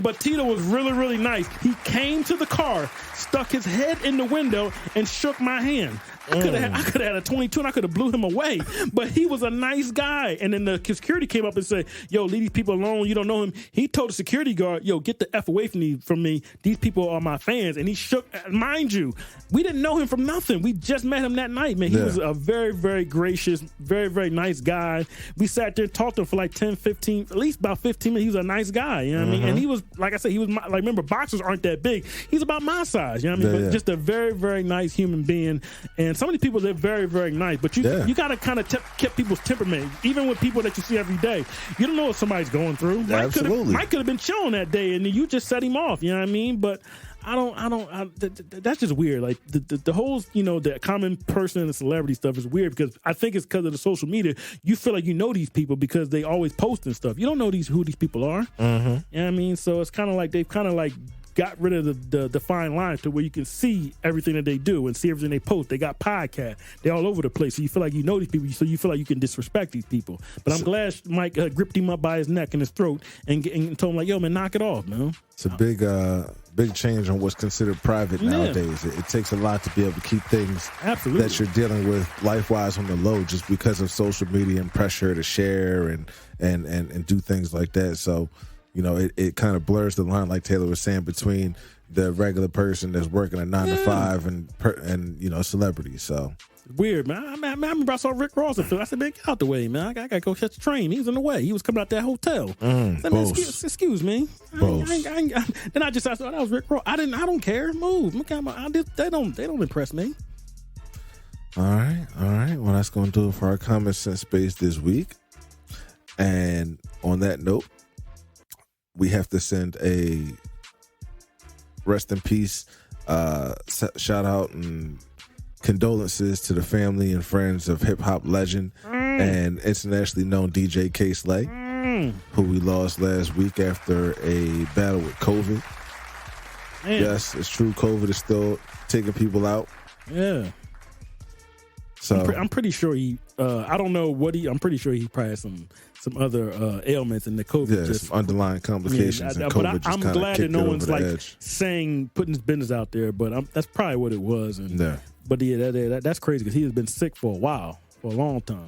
But Tito was really, really nice. He came to the car, stuck his head in the window, and shook my hand. I could have had a 22 and I could have blew him away, but he was a nice guy. And then the security came up and said, yo, leave these people alone. You don't know him. He told the security guard, yo, get the F away from me. These people are my fans. And he shook, mind you, we didn't know him from nothing. We just met him that night, man. He was a very, very gracious, very, very nice guy. We sat there and talked to him for like 10, 15, at least about 15 minutes. He was a nice guy, you know what I mean? And he was, like I said, he was like, remember, boxers aren't that big. He's about my size, you know what I mean? But just a very, very nice human being. And some of these people, they're very, very nice, but you got to kind of keep people's temperament. Even with people that you see every day, you don't know what somebody's going through. Mike could have been chilling that day, and you just set him off. You know what I mean? But that's just weird. Like the whole, the common person and the celebrity stuff is weird because I think it's because of the social media. You feel like you know these people because they always post and stuff. You don't know who these people are. You know what I mean? So it's kind of like they've kind of like got rid of the fine line to where you can see everything that they do and see everything they post. They got podcasts. They're all over the place. So you feel like you know these people, so you feel like you can disrespect these people. But I'm glad Mike gripped him up by his neck and his throat and told him like, yo, man, knock it off, man. It's a big change on what's considered private nowadays. It takes a lot to be able to keep things that you're dealing with life-wise on the low just because of social media and pressure to share and do things like that. So, it kind of blurs the line, like Taylor was saying, between the regular person that's working a 9 to 5 and celebrities. So weird, man. I remember I saw Rick Ross. I said, man, get out the way, man. I gotta go catch the train. He was in the way. He was coming out that hotel. I said, man, excuse me. Then I just asked, that was Rick Ross. I don't care. Move. They don't impress me. All right. Well, that's going to do it for our Common Sense Space this week. And on that note, we have to send a rest in peace shout out and condolences to the family and friends of hip hop legend and internationally known DJ S.L.E.E.P, who we lost last week after a battle with COVID. Man. Yes, it's true. COVID is still taking people out. Yeah. So I'm pretty sure he. I don't know what I'm pretty sure he probably has some other ailments, and the COVID just some underlying complications. And COVID I'm glad that no one's like putting his business out there. But that's probably what it was. And, But that's crazy because he has been sick for a long time.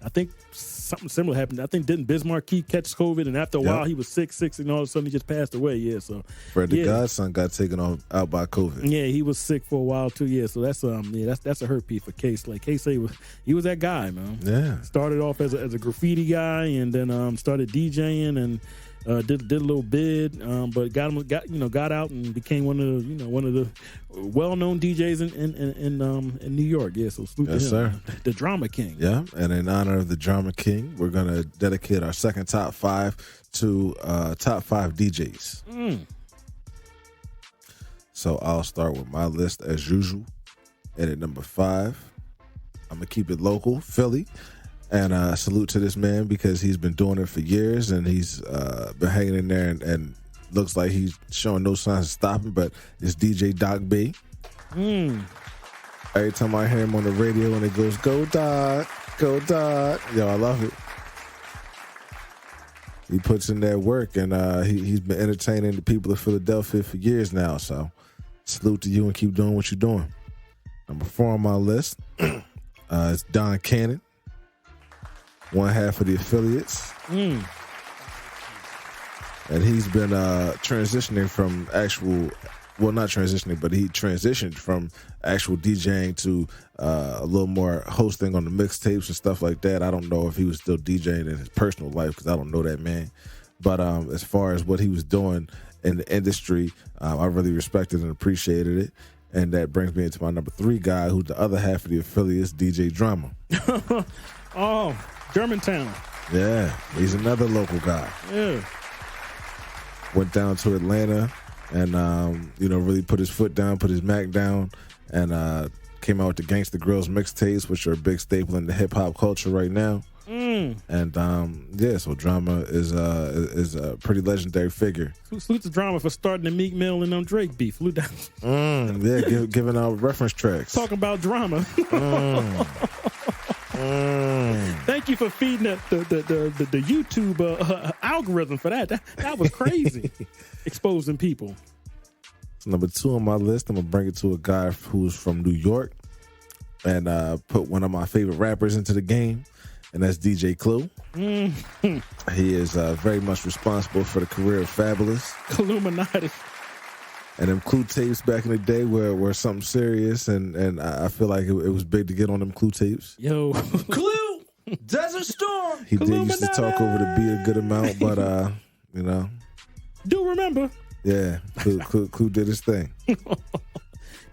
I think something similar happened. I think didn't Bismarck catch COVID, and after a while he was sick, and all of a sudden he just passed away. Yeah, so Fred the Godson got taken out by COVID. Yeah, he was sick for a while too. Yeah, so that's a hurt piece for Case. Like K.S.L.E.E.P was that guy, man. Yeah, started off as a graffiti guy, and then started DJing and did a little bid, but got out and became one of the well-known DJs in New York. Yeah, so salute to him. Sir. The Drama King. Yeah, and in honor of the Drama King, we're gonna dedicate our second top 5 to top 5 DJs. So I'll start with my list as usual. And at number 5, I'm gonna keep it local, Philly. And salute to this man because he's been doing it for years and he's been hanging in there and looks like he's showing no signs of stopping, but it's DJ Doc B. Every time I hear him on the radio and it goes, go Doc, go Doc. Yo, I love it. He puts in that work and he's been entertaining the people of Philadelphia for years now. So salute to you and keep doing what you're doing. Number 4 on my list is Don Cannon. One half of the Affiliates. And he's been transitioning from not transitioning, but he transitioned from actual DJing to a little more hosting on the mixtapes and stuff like that. I don't know if he was still DJing in his personal life because I don't know that man. But as far as what he was doing in the industry, I really respected and appreciated it. And that brings me into my number 3 guy, who's the other half of the affiliates, DJ Drama. Oh, Germantown. Yeah, he's another local guy. Yeah. Went down to Atlanta and, really put his foot down, put his Mac down, and came out with the Gangsta Grills mixtapes, which are a big staple in the hip-hop culture right now. And, so Drama is a pretty legendary figure. Salute to Drama for starting the Meek Mill and Drake beef. Salute that. Giving out reference tracks. Talking about Drama. Thank you for feeding the YouTube algorithm for that. That was crazy. Exposing people. So number 2 on my list, I'm gonna bring it to a guy who's from New York and put one of my favorite rappers into the game, and that's DJ Khloe. He is very much responsible for the career of Fabulous. Illuminati. And them Khloe tapes back in the day were something serious, and I feel like it was big to get on them Khloe tapes. Yo. Khloe! Desert Storm! He did used to talk over the beat a good amount, but, Do remember. Yeah, Khloe did his thing.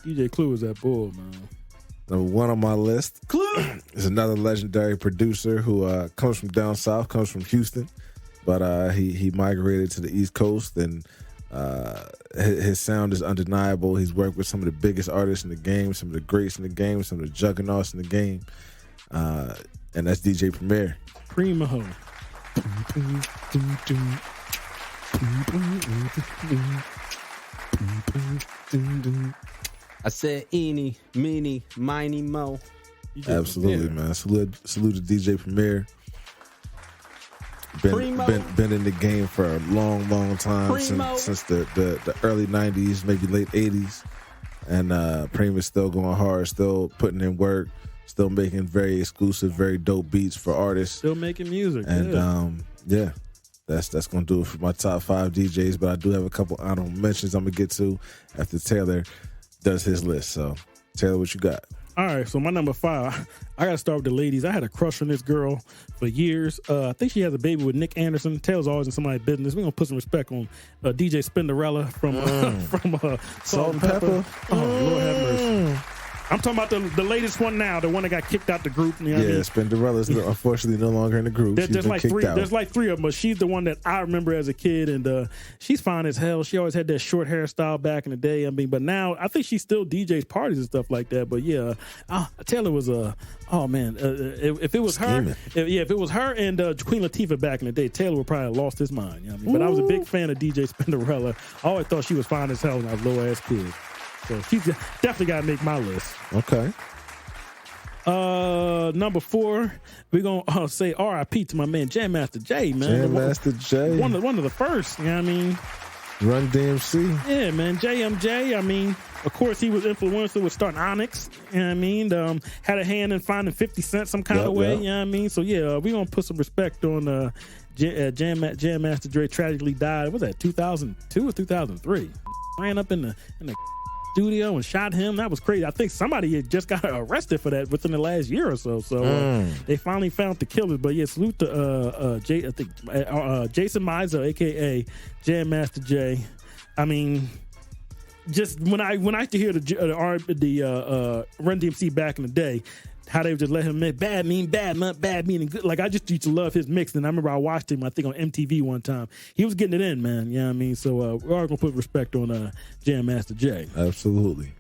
DJ Khloe is that bull, man. Number 1 on my list is another legendary producer who comes from down south, comes from Houston, but he migrated to the East Coast, and his sound is undeniable. He's worked with some of the biggest artists in the game, some of the greats in the game, some of the juggernauts in the game, and that's DJ Premier. Primo. I said eeny, meeny, miny, mo. Absolutely, man. Salute to DJ Premier. Been in the game for a long time, since the early 90s, maybe late 80s. And Primo is still going hard, still putting in work, still making very exclusive, very dope beats for artists. Still making music. And that's going to do it for my top 5 DJs. But I do have a couple honorable mentions I'm going to get to after Taylor does his list. So, Taylor, what you got? All right, so my number 5, I got to start with the ladies. I had a crush on this girl for years. I think she has a baby with Nick Anderson. Taylor's always in somebody's business. We're going to put some respect on DJ Spinderella from Salt and Pepper. Oh, Lord have mercy. I'm talking about the latest one now, the one that got kicked out the group. You know what I mean? Spinderella's unfortunately no longer in the group. There's like 3 of them, but she's the one that I remember as a kid, and she's fine as hell. She always had that short hairstyle back in the day. I mean, but now I think she still DJs parties and stuff like that. But yeah, Taylor was if it was her, if it was her and Queen Latifah back in the day, Taylor would probably have lost his mind. You know what I mean? But I was a big fan of DJ Spinderella. I always thought she was fine as hell when I was a little ass kid. So she's definitely got to make my list. Okay. Number 4, we're going to say R.I.P. to my man Jam Master Jay, man. Jam Master Jay. One of the first, you know what I mean? Run DMC. Yeah, man. JMJ, I mean, of course, he was influential with starting Onyx, you know what I mean? Had a hand in finding 50 Cent some kind of way, you know what I mean? So, yeah, we're going to put some respect on Jam Master Dre tragically died. Was that 2002 or 2003? Ran up in the studio and shot him. That was crazy. I think somebody had just got arrested for that within the last year or so. So they finally found the killers. But yeah, salute to Jason Mizer, aka Jam Master Jay. I mean, just when I used to hear the Run DMC back in the day, how they would just let him make bad mean, and good. Like, I just used to love his mix. And I remember I watched him, I think, on MTV one time. He was getting it in, man. You know what I mean? So we're all going to put respect on Jam Master Jay. Absolutely.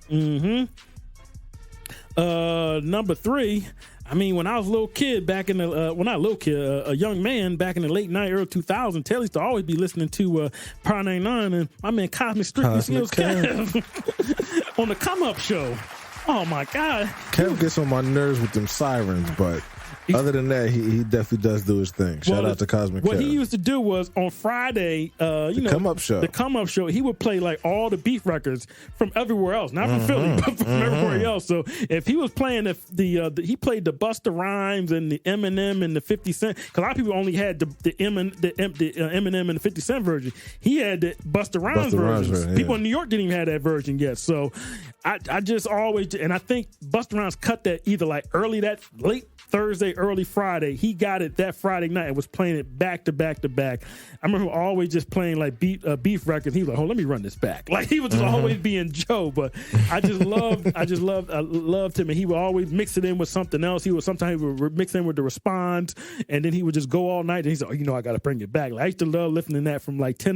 Number 3, I mean, when I was a little kid back in the, a young man back in the late 90s, early 2000s, Taylor used to always be listening to Power 99 and my man Cosmic Street. You see those Kev on the Come Up Show. Oh my God. Kev gets on my nerves with them sirens, but other than that, he definitely does do his thing. Shout out to Cosmic What Kev. he used to do was on Friday, the Come Up Show, he would play like all the beef records from everywhere else, not from Philly, but from everywhere else. So if he was playing he played the Busta Rhymes and the Eminem and the 50 Cent, because a lot of people only had the Eminem and the 50 Cent version. He had the Busta Rhymes version. People in New York didn't even have that version yet. So I just always, and I think Busta Rhymes cut that either like late Thursday say early Friday. He got it that Friday night and was playing it back to back to back. I remember him always just playing like beef records. He was like, "Oh, let me run this back." Like he was just always being Joe. But I loved him, and he would always mix it in with something else. Sometimes he would mix in with the Response, and then he would just go all night. And he's like, "Oh, I got to bring it back." Like I used to love listening to that from like 10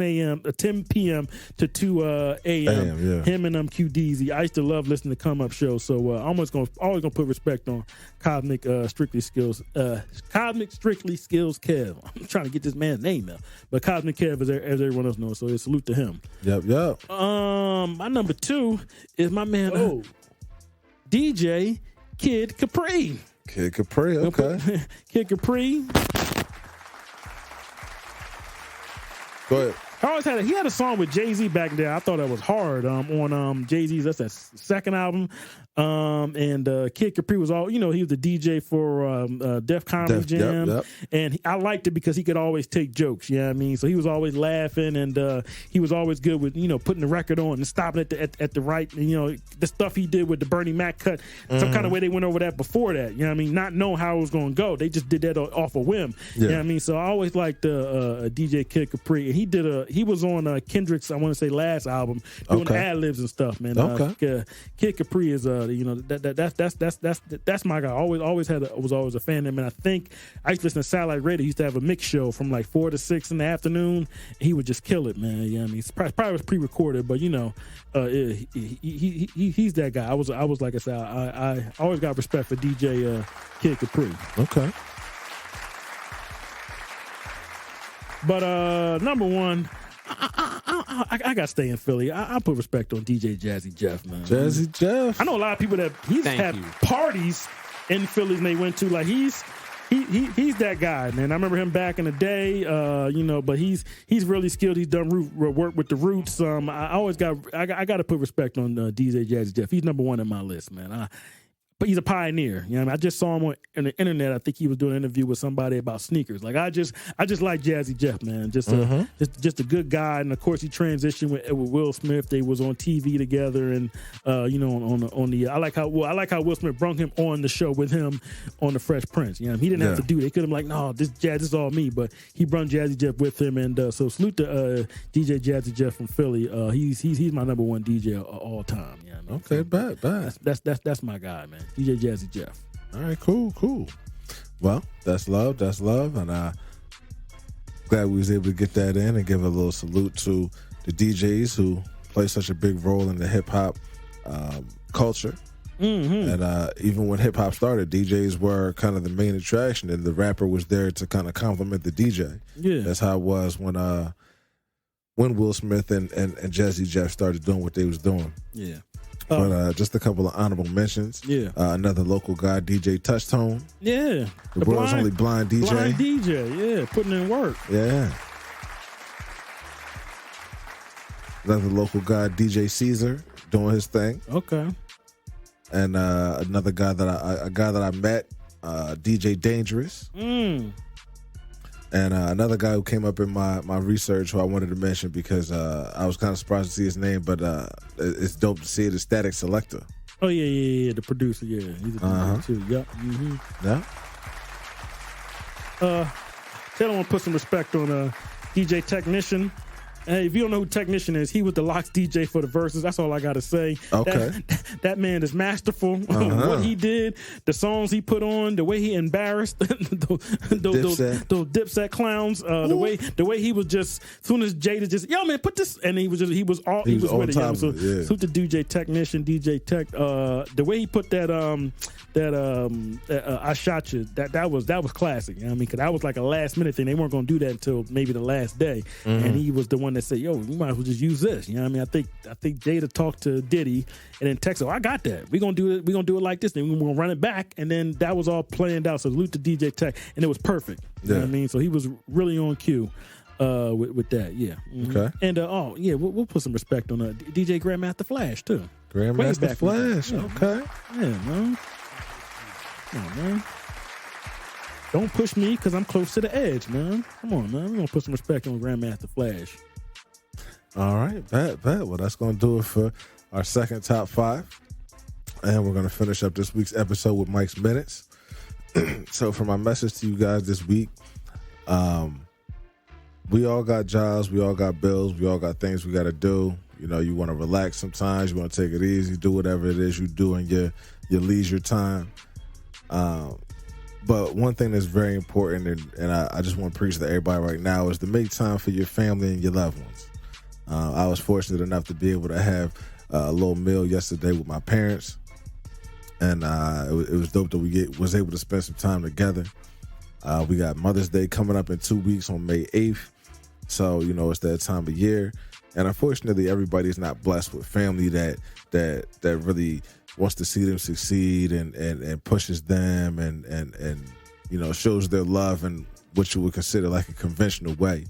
p.m. to 2 a.m. Yeah. Him and QDZ. I used to love listening to Come Up shows. So I'm always gonna put respect on Cosmic Strictly Skills Kev. I'm trying to get this man's name out, but Cosmic Kev, as everyone else knows. So a salute to him. Yep. My number 2 is my man DJ Kid Capri. Kid Capri, okay. Kid Capri. Go ahead. He had a song with Jay-Z back there. I thought that was hard on Jay-Z's. That's that second album. And Kid Capri was he was the DJ for Def Comedy Jam. Yep. And I liked it because he could always take jokes, you know what I mean? So he was always laughing, and he was always good with, putting the record on and stopping at the right, the stuff he did with the Bernie Mac cut, some kind of way they went over that before that, you know what I mean? Not knowing how it was going to go. They just did that off a whim, you know what I mean? So I always liked DJ Kid Capri. And he was on Kendrick's, I want to say, last album, doing ad-libs and stuff, man. Kid Capri is that's my guy. Always was always a fan of him. And I think I used to listen to Satellite Radio. He used to have a mix show from like 4 to 6 in the afternoon. He would just kill it, man. You know what I mean? It's probably was pre-recorded, but he's that guy. I was like I said, I always got respect for DJ Kid Capri. Okay. But number 1, I got to stay in Philly. I put respect on DJ Jazzy Jeff, man. Jazzy Jeff. I know a lot of people that he's had parties in Philly and they went to. Like he's that guy, man. I remember him back in the day, but he's really skilled. He's done work with the Roots. I got to put respect on DJ Jazzy Jeff. He's number 1 in my list, man. But he's a pioneer. You know what I mean? I just saw him on the internet. I think he was doing an interview with somebody about sneakers. Like I just like Jazzy Jeff, man. Just a good guy. And of course he transitioned with Will Smith. They was on TV together, and on the I like how Will Smith brought him on the show with him on the Fresh Prince. You know, he didn't have to do that. He could have been like, no, this is all me. But he brought Jazzy Jeff with him, and so salute to DJ Jazzy Jeff from Philly. He's my number 1 DJ of all time. You know what I mean? Okay, bad. That's my guy, man. DJ Jazzy Jeff. All right, cool. Well, that's love, and glad we was able to get that in and give a little salute to the DJs who play such a big role in the hip hop culture. Mm-hmm. And even when hip hop started, DJs were kind of the main attraction, and the rapper was there to kind of compliment the DJ. Yeah, that's how it was when Will Smith and Jazzy Jeff started doing what they was doing. Yeah. But just a couple of honorable mentions. Yeah. Another local guy, DJ Touchtone. Yeah. The world's only blind DJ. Blind DJ, yeah. Putting in work. Yeah. Another local guy, DJ Caesar, doing his thing. Okay. And another guy that I met, DJ Dangerous. And another guy who came up in my research who I wanted to mention because I was kind of surprised to see his name, but it's dope to see it, is Static Selector. Oh, yeah, the producer, yeah. He's a DJ too. Yep. Mm-hmm. Yeah. They don't want to put some respect on DJ Technician. Hey, if you don't know who Technician is, he was the Locks DJ for the verses. That's all I got to say. Okay. That man is masterful. What he did, the songs he put on, the way he embarrassed those Dipset clowns, the way he was just, as soon as Jada just, yo man, put this, and he was with it. Yeah. So salute to DJ Technician, DJ Tech. The way he put that I Shot You, that was classic. You know what I mean? Because that was like a last minute thing. They weren't going to do that until maybe the last day, and he was the one that said, yo, we might as well just use this. You know what I mean? I think Jada talked to Diddy and then texted, I got that. We're gonna do it like this, then we're gonna run it back. And then that was all planned out. So salute to DJ Tech, and it was perfect. You know what I mean? So he was really on cue with that. Yeah. Mm-hmm. Okay. And we'll put some respect on DJ Grandmaster Flash too. Grandmaster Flash. Okay. Yeah, man. Come on, man. Don't push me because I'm close to the edge, man. Come on, man. We're gonna put some respect on Grandmaster Flash. All right, bet. Well, that's going to do it for our second top 5. And we're going to finish up this week's episode with Mike's Minutes. So for my message to you guys this week, we all got jobs, we all got bills, we all got things we got to do. You know, you want to relax sometimes, you want to take it easy, do whatever it is you do in your leisure time. But one thing that's very important, and I just want to preach to everybody right now, is to make time for your family and your loved ones. I was fortunate enough to be able to have a little meal yesterday with my parents, and it was dope that we was able to spend some time together. We got Mother's Day coming up in 2 weeks on May 8th, so you know it's that time of year. And unfortunately, everybody's not blessed with family that really wants to see them succeed and pushes them and you know shows their love in what you would consider like a conventional way.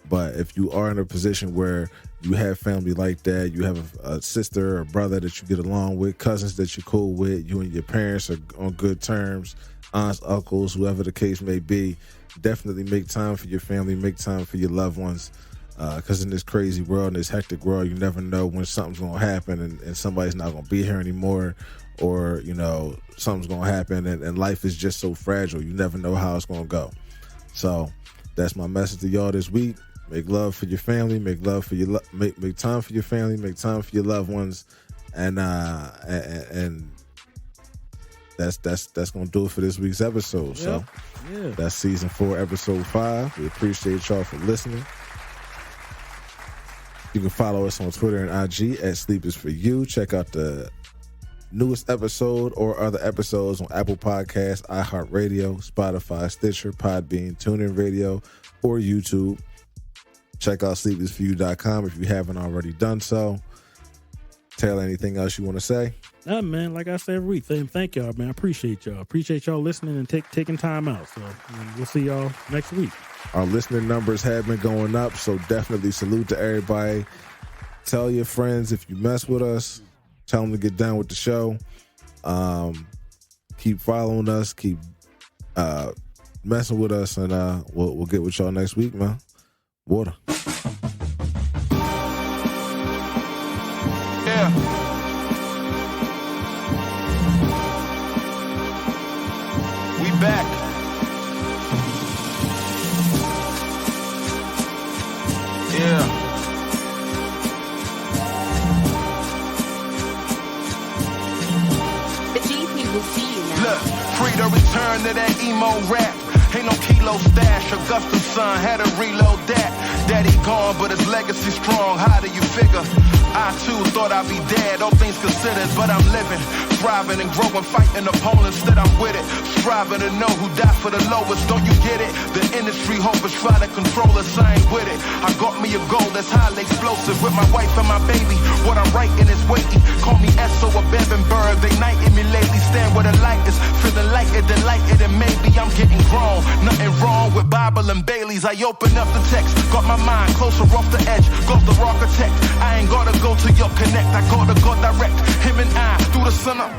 But if you are in a position where you have family like that, you have a sister or brother that you get along with, cousins that you're cool with, you and your parents are on good terms, aunts, uncles, whoever the case may be, definitely make time for your family, make time for your loved ones. Because in this crazy world, in this hectic world, you never know when something's going to happen and somebody's not going to be here anymore, or, you know, something's going to happen and life is just so fragile. You never know how it's going to go. So that's my message to y'all this week. Make love for your family, make love for your make time for your family, make time for your loved ones, and that's going to do it for this week's episode. So that's season 4, episode 5. We appreciate y'all for listening. You can follow us on Twitter and IG at S.L.E.E.P is for you. Check out the newest episode or other episodes on Apple Podcasts, iHeartRadio, Spotify, Stitcher, Podbean, TuneIn Radio, or YouTube. Check out sleepisforyou.com if you haven't already done so. Taylor, anything else you want to say? Man, like I said every week, thank y'all, man. I appreciate y'all. Appreciate y'all listening and taking time out. So we'll see y'all next week. Our listening numbers have been going up, so definitely salute to everybody. Tell your friends if you mess with us. Tell them to get down with the show. Keep following us. Keep messing with us, and we'll get with y'all next week, man. Water. Yeah. We back. Yeah. The GP will see you now. Look, free to return to that emo rap. Ain't no kilo stash. Augusta's son had to reload that. Daddy gone, but his legacy strong. How do you figure? I too thought I'd be dead, all things considered, but I'm living, thriving and growing, fighting opponents that I'm with it. Striving to know who died for the lowest, don't you get it? The industry hope is trying to control us, I ain't with it. I got me a goal that's highly explosive with my wife and my baby. What I'm writing is weighty. Call me S.O. or Bevanburg, they knighting me lately. Stand where the light is, feeling like it, delighted, and maybe I'm getting grown. Nothing wrong with Bible and Baileys. I open up the text, got my mind closer off the edge. Got the architect, I ain't gotta go to your connect. I gotta go direct, him and I through the sun up.